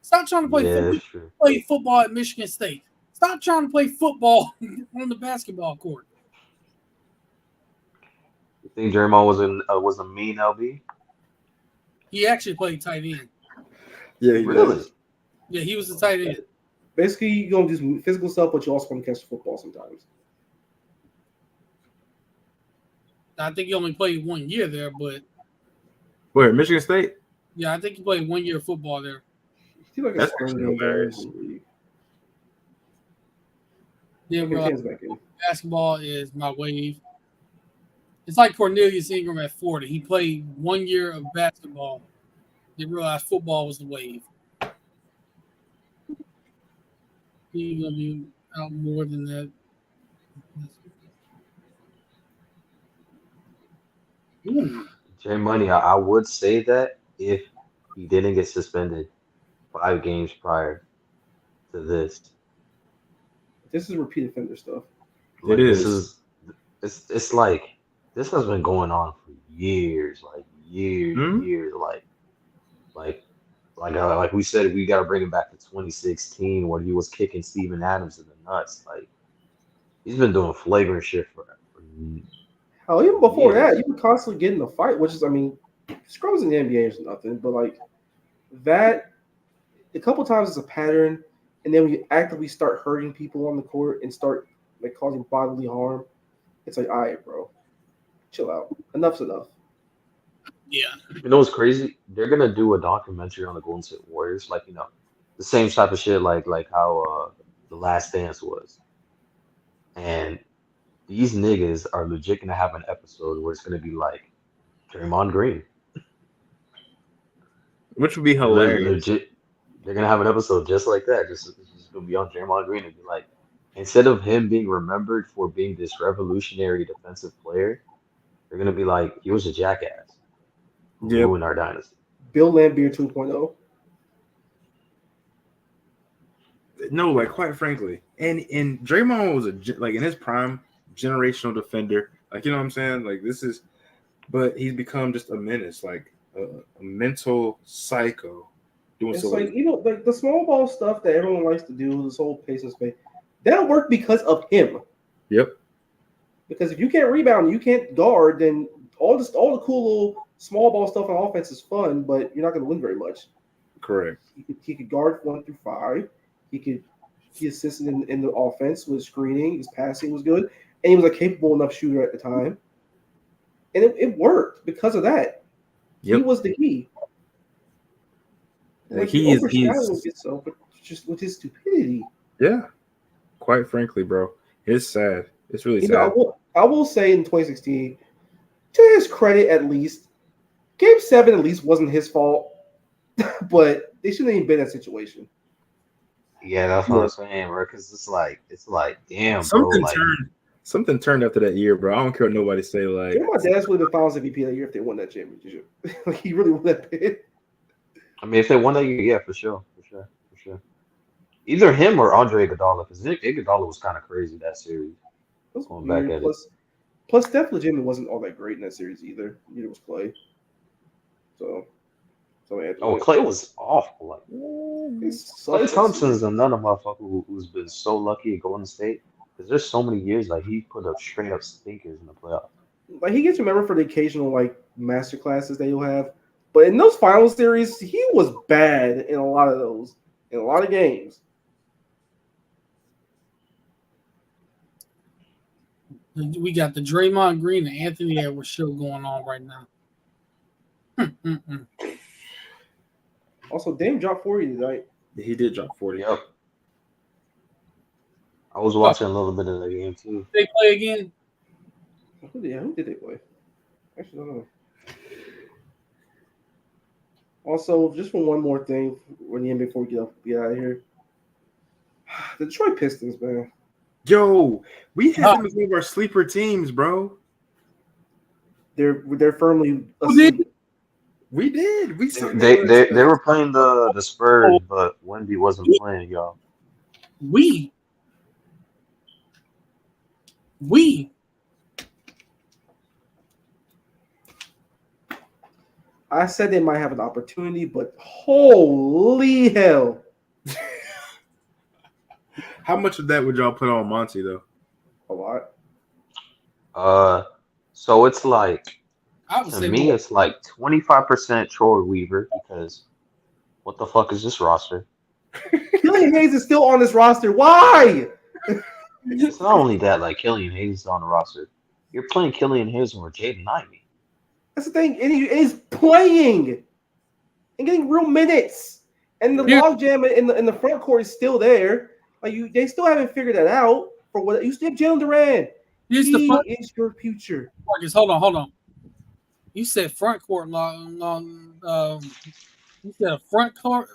Stop trying to play Yeah, football. that's true. Play football at Michigan State. Stop trying to play football on the basketball court. You think Draymond was a mean LB? He actually played tight end. Yeah, he Really? does. Yeah, he was a tight end. Basically, you're gonna do some physical stuff, but you also want to catch the football sometimes. I think he only played 1 year there, but Where, Michigan State? yeah, I think he played 1 year of football there. He's like a That's starter actually in the hilarious. league. Yeah, He bro. comes back in. Basketball is my wave. It's like Cornelius Ingram at Florida. He played 1 year of basketball. They realized football was the wave. He's gonna be out more than that. Ooh. J Money, I would say that if he didn't get suspended 5 games prior to this. This is repeat offender stuff. Like, It this is. it's like this has been going on for years, like years, Hmm? years, like we said, we got to bring it back to 2016 when he was kicking Steven Adams in the nuts. Like, he's been doing flagrant shit for Hell, even before years. that, you were constantly getting a fight, which is, scrubs in the NBA is nothing, but like that, a couple times it's a pattern, and then when you actively start hurting people on the court and start like causing bodily harm, it's like, all right, bro, chill out. Enough's enough. Yeah. You know what's crazy? They're gonna do a documentary on the Golden State Warriors, like, the same type of shit, like how The Last Dance was. And these niggas are legit gonna have an episode where it's gonna be like Draymond Green. Which would be hilarious. Legit, they're gonna have an episode just like that. Just gonna be on Draymond Green and be like, instead of him being remembered for being this revolutionary defensive player, they're gonna be like, he was a jackass who Yep. ruined our dynasty. Bill Laimbeer 2.0. No, like quite frankly, and Draymond was like in his prime generational defender. Like, you know what I'm saying? Like, this is, but he's become just a menace, like a mental psycho. Doing It's so like, like the small ball stuff that everyone likes to do, this whole pace and space, that'll work because of him. Yep. Because if you can't rebound, you can't guard, then all the cool little small ball stuff on offense is fun, but you're not going to win very much. Correct. He could guard 1 through 5. He assisted in the offense with screening. His passing was good, and he was a capable enough shooter at the time. And it worked because of that. Yep. He was the key. Like, he he's overshadowed himself, but just with his stupidity. yeah. Quite frankly, bro, it's sad. It's really You sad. know, I will say in 2016, to his credit, at least, Game 7 at least wasn't his fault, but they shouldn't even been in that situation. Yeah, that's what I'm saying, bro. Because it's like, damn, bro. Like, Something turned after that year, bro. I don't care what nobody say. Like, My dad's would have been Finals MVP that year if they won that championship. Like, he really would have been. I mean, if they won that year, yeah, for sure. Either him or Andre Iguodala, because Iguodala was kind of crazy that series. It was Going back weird. at it. Plus, Steph legitimately wasn't all that great in that series either. Neither was Clay. So Oh, Clay was awful. Like he sucked Clay that Thompson's series. another motherfucker who's been so lucky at Golden State because there's so many years like he put up straight up stinkers in the playoffs. Like he gets remembered for the occasional like master classes that he'll have, but in those final series, he was bad in a lot of those, in a lot of games. We got the Draymond Green and Anthony Edwards show going on right now. Also, Dame dropped 40 tonight. He did drop 40. Yep. I was watching a little bit of the game too. They play again. Who did they play? Actually, I don't know. Also, just for one more thing, when the NBA before we get out of here, the Detroit Pistons, man. Yo, we had them as one of our sleeper teams, bro. They're firmly Who did? asleep. We did. We said They were playing the Spurs, but Wemby wasn't playing, y'all. We. I said they might have an opportunity, but holy hell. How much of that would y'all put on Monty, though? A lot. So it's like, I would to say me, more. it's like 25% Troy Weaver because what the fuck is this roster? Killian Hayes is still on this roster. Why? It's not only that, like Killian Hayes is on the roster. You're playing Killian Hayes over Jaden Ivey. That's the thing. And he's playing and getting real minutes. And the logjam in the front court is still there. Like they still haven't figured that out. For what you still have Jalen Duran. He is your future. Marcus, hold on. You said front court you said a front court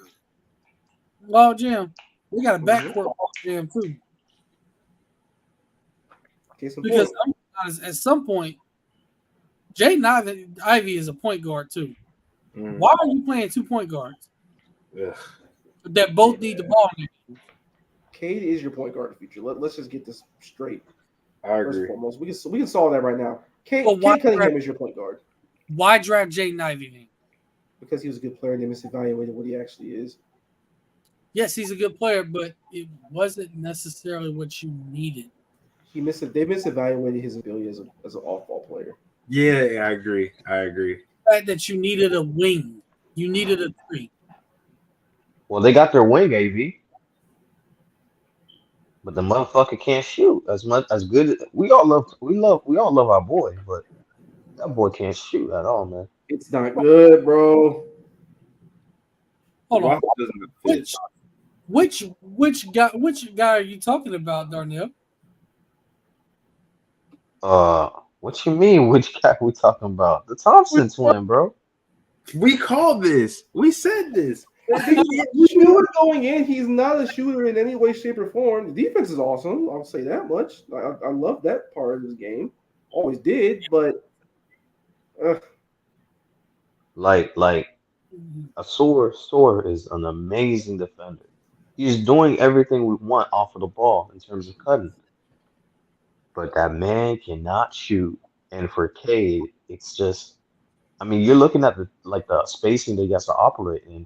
log jam. We got a back court log jam too. Because at some point, Jaden Ivey is a point guard too. Why are you playing 2 point guards? That both need the ball. Cade is your point guard in the future. Let's just get this straight. I agree. First and foremost, we can solve that right now. Cade Cunningham is your point guard. Why draft Jaden Ivey then? Because he was a good player and they misevaluated what he actually is. Yes, he's a good player, but it wasn't necessarily what you needed. They misevaluated his ability as an off-ball player. Yeah, I agree. The fact that you needed a wing, you needed a 3. Well, they got their wing, AV. But the motherfucker can't shoot as good. We all love our boy, but that boy can't shoot at all, man. It's not good, bro. Hold on. Which guy are you talking about, Darnell? What you mean? Which guy we talking about? The Thompson twin, bro. We called this. We said this. We knew it going in. He's not a shooter in any way, shape, or form. The defense is awesome. I'll say that much. I love that part of his game. Always did, but like a Soar is an amazing defender. He's doing everything we want off of the ball in terms of cutting. But that man cannot shoot. And for Cade, it's just, I mean, you're looking at the spacing that he has to operate in.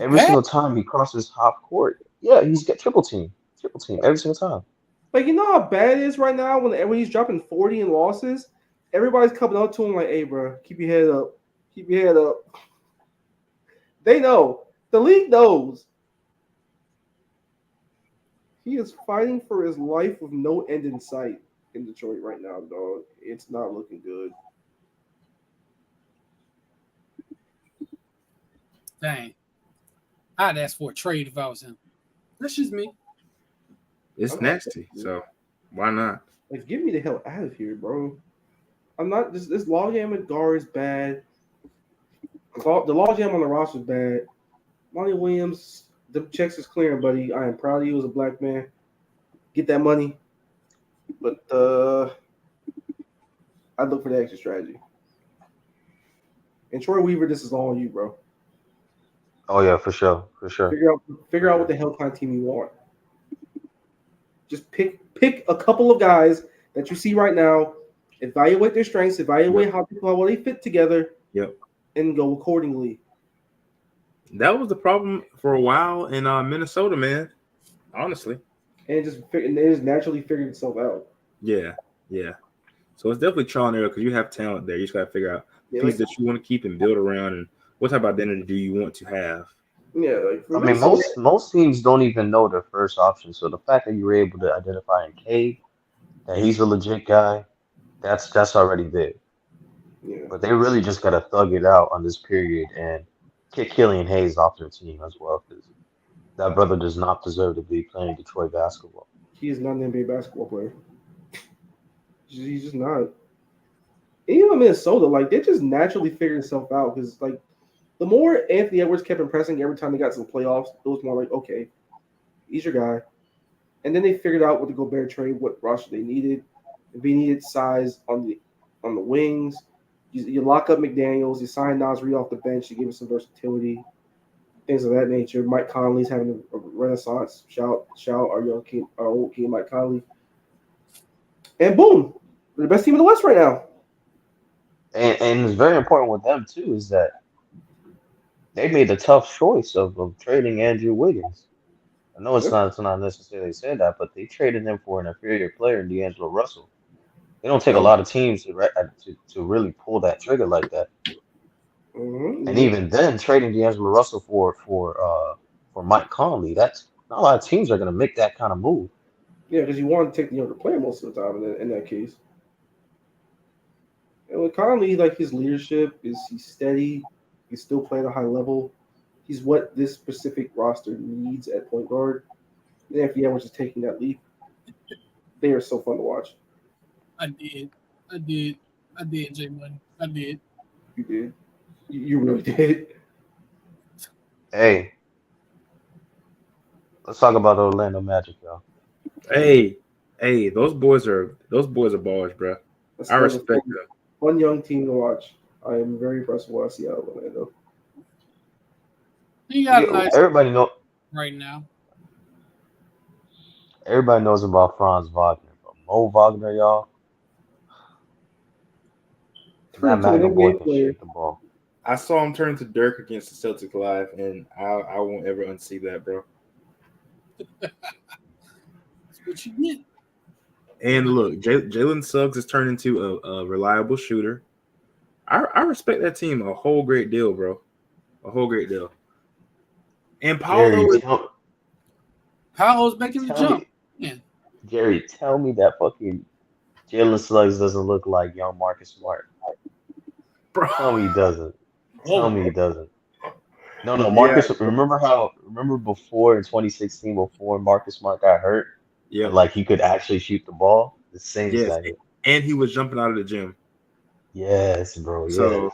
Every single time he crosses half court, yeah, he's got triple team every single time. Like, you know how bad it is right now when he's dropping 40 in losses? Everybody's coming up to him like, hey, bro, keep your head up. Keep your head up. They know. The league knows. He is fighting for his life with no end in sight in Detroit right now, dog. It's not looking good. Dang. I'd ask for a trade if I was him. That's just me. It's nasty, so why not? Like, get me the hell out of here, bro. I'm not. This logjam at guard is bad. The logjam on the roster is bad. Monty Williams, the checks is clearing, buddy. I am proud of you as a black man. Get that money, but I'd look for the exit strategy. And Troy Weaver, this is all on you, bro. Oh yeah, for sure, for sure. Figure out what the hell kind of team you want. Just pick a couple of guys that you see right now, evaluate their strengths, evaluate how they fit together, Yep. and go accordingly. That was the problem for a while in Minnesota, man. Honestly. And it just naturally figured itself out. Yeah. So it's definitely trial and error because you have talent there. You just got to figure out the piece that you want to keep and build around, and what type of identity do you want to have. Yeah, like I mean, most teams don't even know their first option. So the fact that you were able to identify in Cade that he's a legit guy, that's already big. Yeah. But they really just got to thug it out on this period and kick Killian Hayes off their team as well, because that brother does not deserve to be playing Detroit basketball. He is not an NBA basketball player. He's just not. Even Minnesota, like they just naturally figured itself out because like the more Anthony Edwards kept impressing every time they got to the playoffs, it was more like, okay, he's your guy. And then they figured out with the Gobert trade what roster they needed. If they needed size on the wings, you lock up McDaniels, you sign Nasri off the bench to give him some versatility, things of that nature. Mike Conley's having a renaissance. Shout our young king, our old king Mike Conley. And boom, they're the best team in the West right now. And it's very important with them too is that they made the tough choice of trading Andrew Wiggins. I know it's not necessarily said that, but they traded him for an inferior player in D'Angelo Russell. They don't take a lot of teams to really pull that trigger like that. Mm-hmm. And even then, trading D'Angelo Russell for Mike Conley, that's not a lot of teams are going to make that kind of move. Yeah, because you want to take the younger player most of the time in that case. And with Conley, like his leadership he's steady. He's still playing at a high level. He's what this specific roster needs at point guard. And Anthony Edwards is taking that leap. They are so fun to watch. I did, J Money. I did. You did. You really did. Hey, let's talk about the Orlando Magic, y'all. Hey, those boys are ballers, bro. I respect them. One young team to watch. I am very impressed with what I see out of Orlando. He got a nice everybody know right now. Everybody knows about Franz Wagner, but Mo Wagner, y'all. That MAGA boy can shoot the ball. I saw him turn to Dirk against the Celtics live, and I won't ever unsee that, bro. That's what you get. And look, Jalen Suggs has turned into a reliable shooter. I respect that team a whole great deal, bro. A whole great deal. And Paolo's making the jump. Jerry, tell me that fucking Jalen Suggs doesn't look like young Marcus Smart. Bro. Tell me he doesn't. Tell me he doesn't. No, Marcus. Yeah. Remember before in 2016, before Marcus Smart got hurt, yeah, like he could actually shoot the ball. The same thing. And he was jumping out of the gym. Yes, bro. So,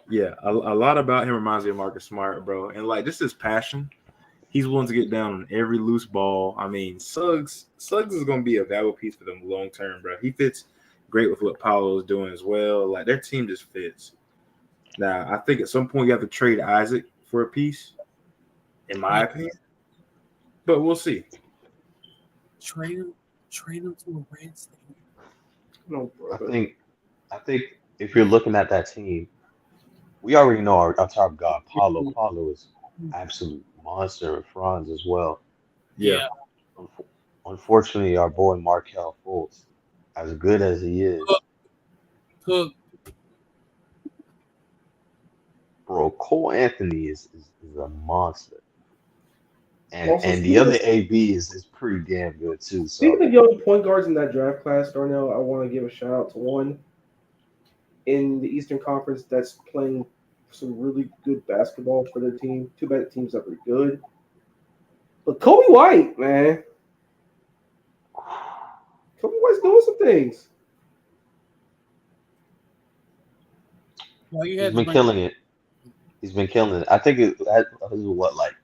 yeah, a lot about him reminds me of Marcus Smart, bro. And like just his passion, he's willing to get down on every loose ball. I mean, Suggs is going to be a valuable piece for them long term, bro. He fits great with what Paolo is doing as well. Like their team just fits. Now, I think at some point you have to trade Isaac for a piece, in my opinion. But we'll see. Trade him to a Red State. No, I think if you're looking at that team, we already know our top guy, Paolo. Paolo is absolute monster and Franz as well. Yeah. Unfortunately, our boy Markelle Fultz, as good as he is, bro, Cole Anthony is a monster. And the other AB is pretty damn good too. So. Speaking of young point guards in that draft class, Darnell, I want to give a shout out to one in the Eastern Conference that's playing some really good basketball for their team. Too bad the team's not very good. But Kobe White, man. Kobe White's doing some things. Well, He's been killing it. I think it was what, like,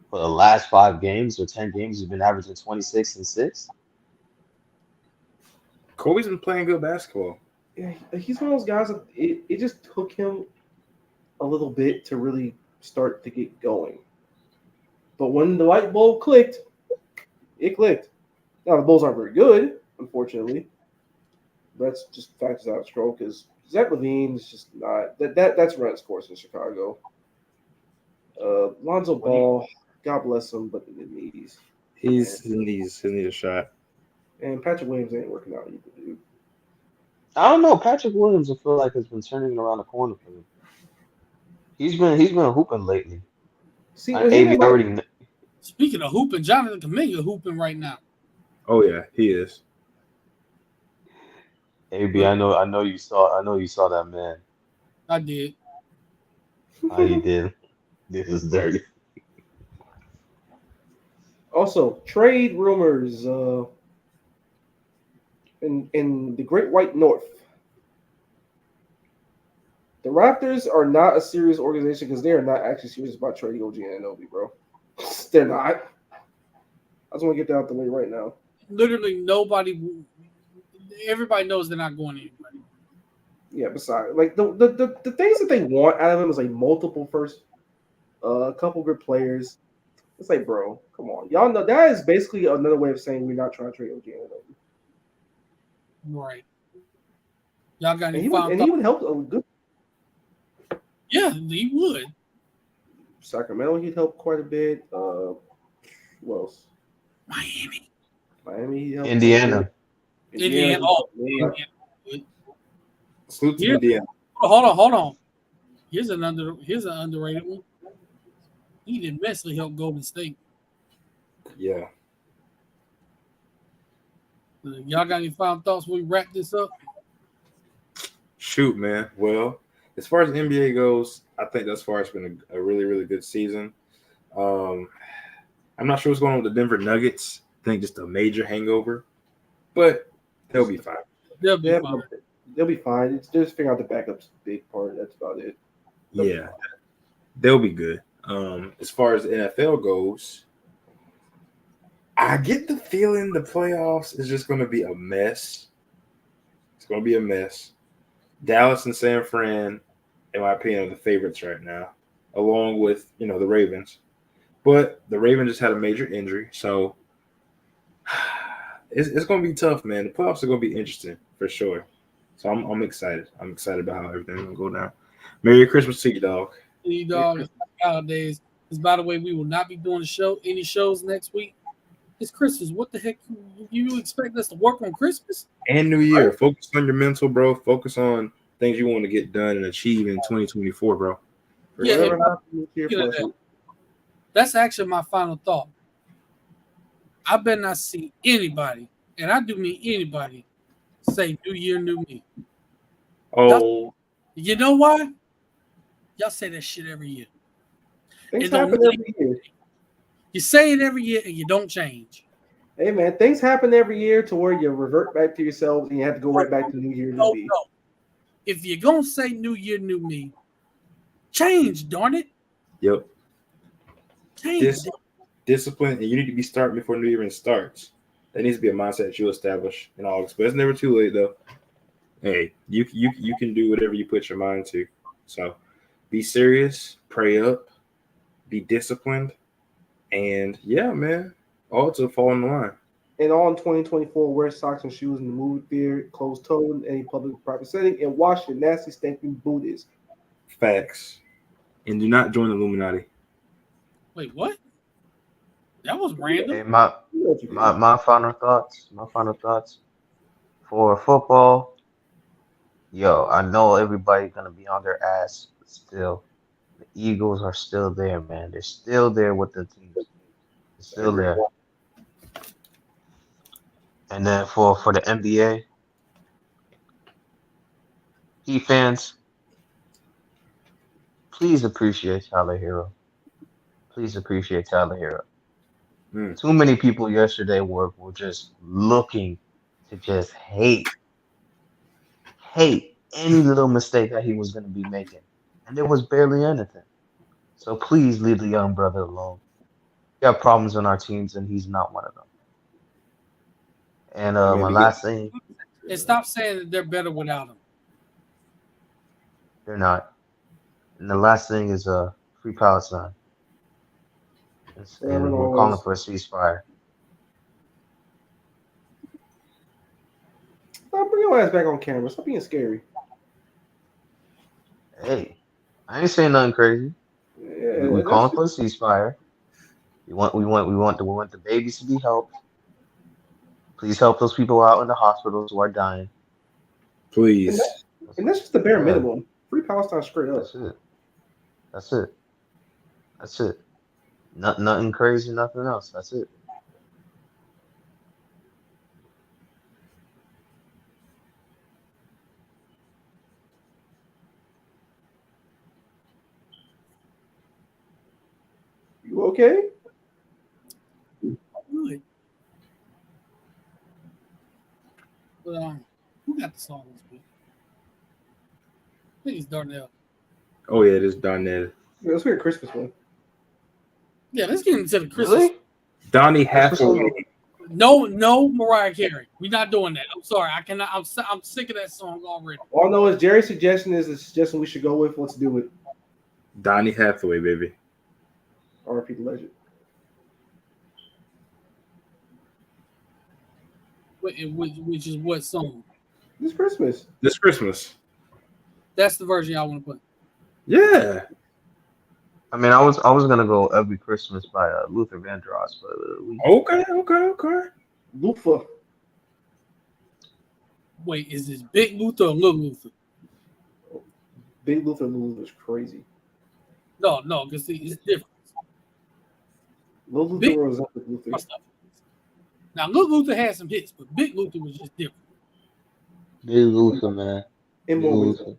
for the last 5 games or 10 games, he's been averaging 26 and 6. Kobe's been playing good basketball. Yeah, he's one of those guys that it just took him a little bit to really start to get going. But when the light bulb clicked, it clicked. Now the Bulls aren't very good, unfortunately. That's just factors out of stroke because Zach LaVine is just not that's run its course in Chicago. Lonzo Ball, God bless him, but the knees. He needs a shot. And Patrick Williams ain't working out either, dude. I don't know. Patrick Williams, I feel like, has been turning around the corner for him. He's been hooping lately. See, AB already. Speaking of hooping, Jonathan Kuminga hooping right now. Oh yeah, he is. AB, I know you saw that man. I did. How you did. This is dirty. Also, trade rumors in the Great White North. The Raptors are not a serious organization because they are not actually serious about trading OG Anunoby, bro. They're not. I just want to get that out the way right now. Literally nobody. Everybody knows they're not going anywhere. Yeah, besides, like the things that they want out of him is like multiple first, a couple good players. It's like, bro, come on, y'all know that is basically another way of saying we're not trying to trade OG Anunoby. Right. Y'all got And any he would, final and thoughts? he would help a good Yeah, he would. Sacramento. He'd help quite a bit. Who else? Miami. Miami. He'd help Indiana. Indiana. Oh, Indiana. Salute to Yeah. Indiana. Hold on. Here's an underrated one. He immensely helped Golden State. Yeah. Y'all got any final thoughts when we wrap this up? Shoot, man. Well, as far as the NBA goes, I think thus far it's been a really, really good season. I'm not sure what's going on with the Denver Nuggets. I think just a major hangover, but they'll be fine. They'll be Yeah, fine. they'll be fine. It's just figuring out the backup's a big part. That's about it. Yeah, they'll be good. As far as the NFL goes, I get the feeling the playoffs is just going to be a mess. It's going to be a mess. Dallas and San Fran, in my opinion, are the favorites right now, along with, the Ravens. But the Ravens just had a major injury, so it's going to be tough, man. The playoffs are going to be interesting for sure. So I'm excited. I'm excited about how everything's going to go down. Merry Christmas to you, dog. You dog, it's holidays. Because by the way, we will not be doing any shows next week. It's Christmas. What the heck? You expect us to work on Christmas? And New Year. Focus on your mental, bro. Focus on things you want to get done and achieve in 2024, bro. Yeah, Whatever and- happens here Yeah, first. That's actually my final thought. I better not see anybody, and I do mean anybody, say New Year, New Me. Oh, You know why? Y'all say that shit every year. Things It don't happen really- every year. You say it every year and you don't change. Hey man, things happen every year to where you revert back to yourselves and you have to go right back to New Year, New No, Me. no. If you're going to say New Year, New Me, change, darn it. yep. Change. Discipline, and you need to be starting before New Year even starts. That needs to be a mindset that you establish in August. But it's never too late, though. Hey, you can do whatever you put your mind to. So be serious, pray up, be disciplined, and yeah, man, all to fall in the line. And all in 2024, wear socks and shoes in the movie theater, closed toe in any public or private setting, and wash your nasty, stinking booties. Facts. And do not join the Illuminati. Wait, what? That was random. Hey, my You know what you do. my final thoughts. My final thoughts for football. Yo, I know everybody's gonna be on their ass, but still, the Eagles are still there, man. They're still there with the team. They're still there. And then for the NBA, Heat fans, please appreciate Tyler Hero. Please appreciate Tyler Hero. Too many people yesterday were just looking to just hate any little mistake that he was going to be making. And there was barely anything. So please leave the young brother alone. We have problems on our teams, and he's not one of them. And my last thing, And stop saying that they're better without him. they're not. And the last thing is free Palestine. And we're calling for a ceasefire. Bring your ass back on camera. Stop being scary. Hey, I ain't saying nothing crazy. Yeah, We calling for a ceasefire. We want the babies to be helped. Please help those people out in the hospitals who are dying. Please. And that's just the bare minimum. Free Palestine straight up. That's it. Nothing crazy, nothing else. That's it. You okay? Good. But who got the song this week? I think it's Darnell. Oh yeah, it is Darnell. Yeah, let's hear a Christmas one. Yeah, let's get into the Christmas. Really? Donnie Hathaway. No Mariah Carey. We're not doing that. I'm sorry. I cannot. I'm sick of that song already. All I know is Jerry's suggestion is a suggestion we should go with. Let's do it. Donnie Hathaway, baby. R.I.P. the legend. Which is what song? This Christmas. This Christmas. That's the version y'all want to put. Yeah. I mean, I was gonna go Every Christmas by Luther Vandross, but we Okay. Lufa. Wait, is this Big Luther or Little Luther? Big Luther is crazy. No, because it's different. Little Big- Luther was up with Luther. Now, Little Luther had some hits, but Big Luther was just different. Big Luther, man. In Big more ways. Luther.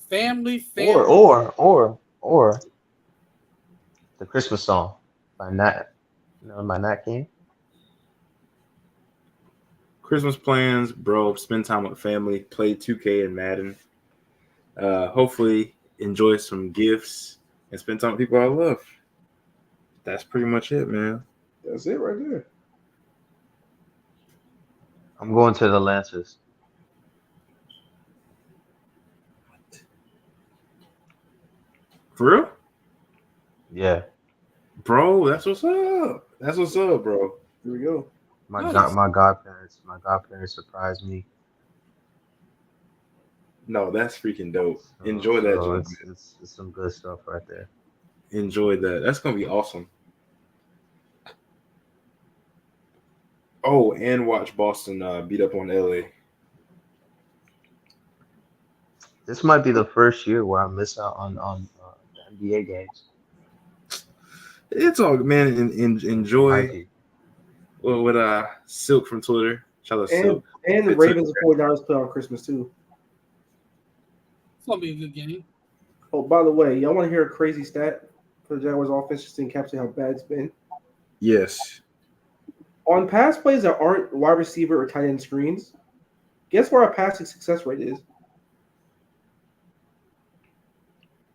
Family. Or the Christmas song by Nat. By Nat King. Christmas plans, bro. Spend time with family. Play 2K and Madden. Hopefully, enjoy some gifts and spend time with people I love. That's pretty much it, man. That's it right there. I'm going to the Lancers. For real? Yeah. Bro, that's what's up. That's what's up, bro. Here we go. My Nice. godparents surprised me. No, that's freaking dope. Enjoy that, So Jim. it's some good stuff right there. Enjoy that. That's gonna be awesome. Oh, and watch Boston beat up on LA. This might be the first year where I miss out on the NBA games. It's all man. Enjoy. Might be. Well, with Silk from Twitter. Shout out And Silk. the It's Ravens and 49ers play on Christmas too. It's gonna be a good game. Oh, by the way, y'all want to hear a crazy stat for the Jaguars offense just to encapsulate how bad it's been? Yes. On pass plays that aren't wide receiver or tight end screens, guess where our passing success rate is?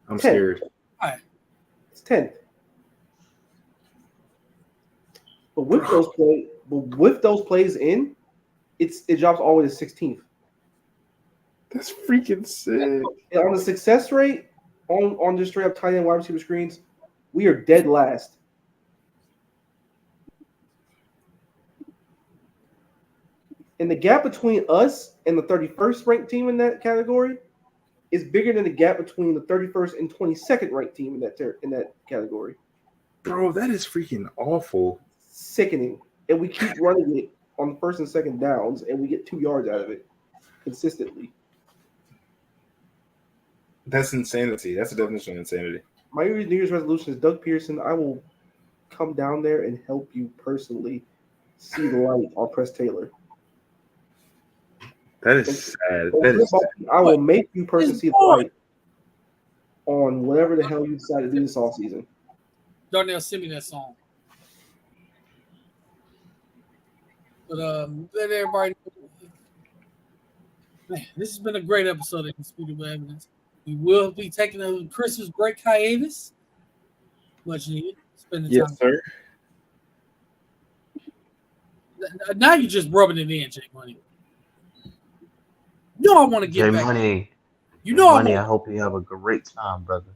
I'm 10. scared. It's 10th. But with those plays in, it drops all the way to 16th. That's freaking sick. And on the success rate on just straight up tight end wide receiver screens, we are dead last. And the gap between us and the 31st ranked team in that category is bigger than the gap between the 31st and 22nd ranked team in that category. Bro, that is freaking awful. Sickening. And we keep running it on first and second downs, and we get 2 yards out of it consistently. That's insanity. That's the definition of insanity. My New Year's resolution is Doug Pearson. I will come down there and help you personally see the light on Press Taylor. That is sad. That is sad. I will make you personally see the light on whatever the hell you decide to do this all season. Darnell, send me that song. But let everybody know. Man, this has been a great episode of Indisputable Evidence. We will be taking a Christmas break hiatus. Much needed. Spending time. Yes, sir. Now you're just rubbing it in, Jay Money. You know I want to get Jay back. Money. You know Money. I hope you have a great time, brother.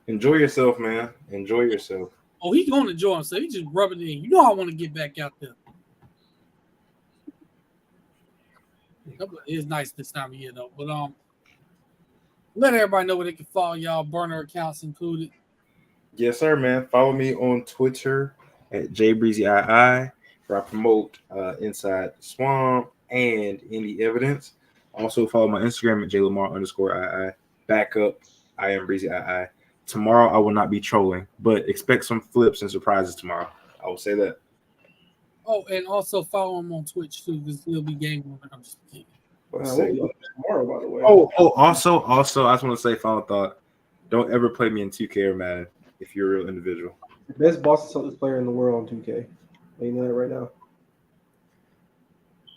Enjoy yourself, man. Enjoy yourself. Oh, he's going to enjoy himself. He's just rubbing it in. You know I want to get back out there. It is nice this time of year though. But let everybody know where they can follow y'all, burner accounts included. Yes, sir, man. Follow me on Twitter at JBreezyII, where I promote Inside Swamp and Indie Evidence. Also follow my Instagram at JLamar_II. Backup, I am Breezy II. Tomorrow I will not be trolling, but expect some flips and surprises tomorrow. I will say that. Oh, and also follow him on Twitch too, because he'll be gaming. I'm just kidding. Let's We'll see. be up tomorrow, by the way. Also, I just want to say, final thought: don't ever play me in 2K or Madden if you're a real individual. The best Boston Celtics player in the world on 2K. You know that right now.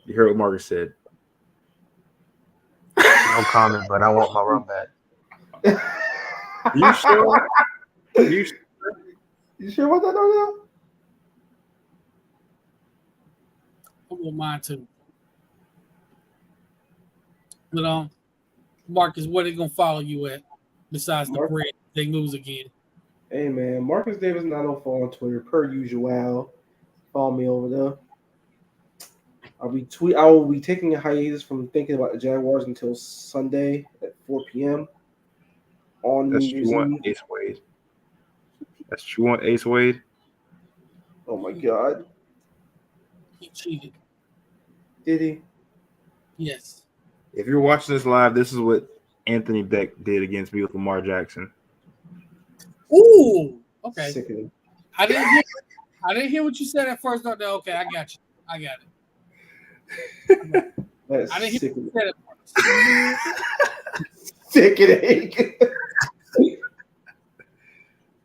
You heard what Marcus said. No comment, but I want my run back. You sure? You You sure about that right now? I want mine too. But Marcus, where they gonna follow you at? Besides the bread, they lose again. Hey man, Marcus Davis 904 on Twitter, per usual. Follow me over there. I will be taking a hiatus from thinking about the Jaguars until Sunday at 4 p.m. on That's New Year's true on Eve. Ace Wade. That's true on Ace Wade. Oh my God, He cheated. did he? Yes. If you're watching this live, this is what Anthony Beck did against me with Lamar Jackson. Ooh. Okay. Sickening. I didn't hear what you said at first. No, okay, I got you. I got it. That's I didn't hear what sickening. you said at first. Sickening.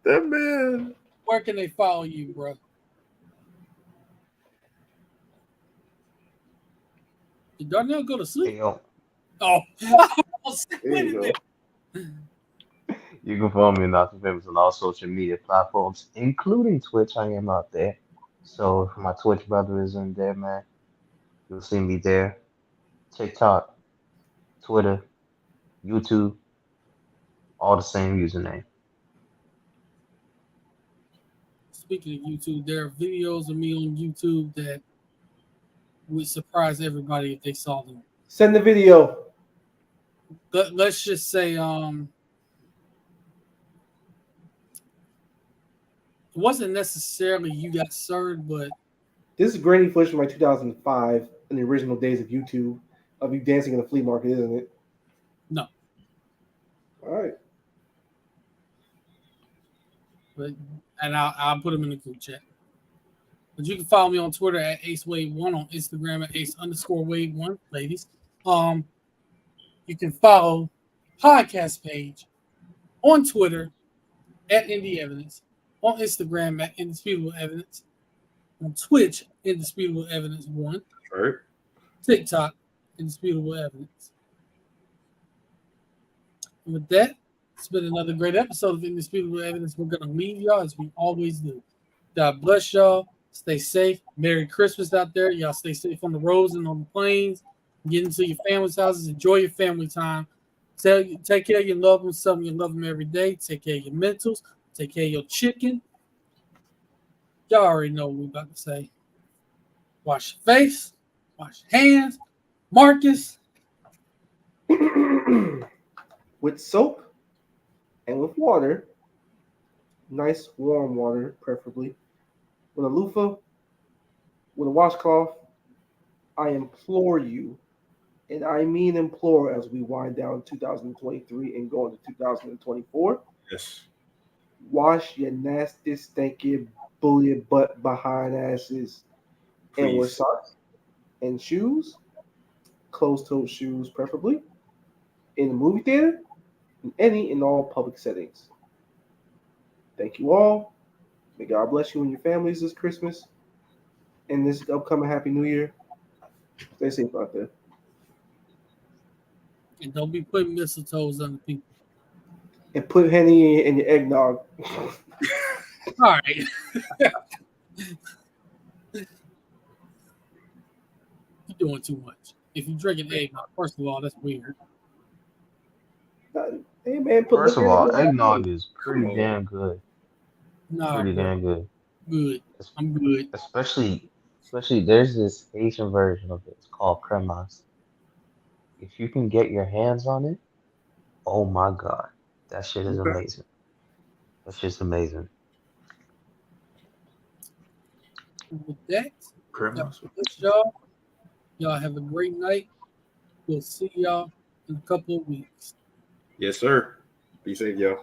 That man. Where can they follow you, bro? Did Darnell go to sleep? Hey, yo, Oh, There wait a you minute. go. you can follow me Not So Famous on all social media platforms, including Twitch. I am out there. So if my Twitch brother is in there, man, you'll see me there. TikTok, Twitter, YouTube, all the same username. Speaking of YouTube, there are videos of me on YouTube that would surprise everybody if they saw them. Send the video. Let's just say, it wasn't necessarily you got served, but This is grainy footage from like 2005 in the original days of YouTube of you dancing in the flea market, isn't it? no. All right. And I'll put them in the group chat. But you can follow me on Twitter at AceWade1, on Instagram at Ace_Wade1, ladies. You can follow podcast page on Twitter at Indie Evidence, on Instagram at Indisputable Evidence, on Twitch, Indisputable Evidence 1, Right. TikTok, Indisputable Evidence. And with that, it's been another great episode of Indisputable Evidence. We're going to leave y'all as we always do. God bless y'all. Stay safe. Merry Christmas out there. Y'all stay safe on the roads and on the planes. Get into your family's houses. Enjoy your family time. Take care of your loved ones. Tell them you love them every day. Take care of your mentals. Take care of your chicken. Y'all already know what we're about to say. Wash your face. Wash your hands. Marcus. With soap and with water, nice warm water, preferably, with a loofah, with a washcloth, I implore you, and I mean implore as we wind down 2023 and go into 2024, Yes. wash your nasty, stinky, bully butt behind asses and wear Please. socks and shoes, closed-toed shoes preferably, in the movie theater, in any and all public settings. Thank you all. May God bless you and your families this Christmas and this upcoming Happy New Year. Stay safe out there. And don't be putting mistletoes on the people. And put Henny in your eggnog. All right. You're doing too much. If you drink an eggnog, first of all, that's weird. Hey, Hey man, First of look all, at it. eggnog is pretty Come on. damn good. Nah, Pretty bro. damn good. Good. Es- I'm good. Especially there's this Asian version of it. It's called cremas. If you can get your hands on it, oh my god, that shit is Okay. amazing. That shit's amazing. With that, Grandma's. that's y'all. Y'all have a great night. We'll see y'all in a couple of weeks. Yes, sir. Be safe, y'all.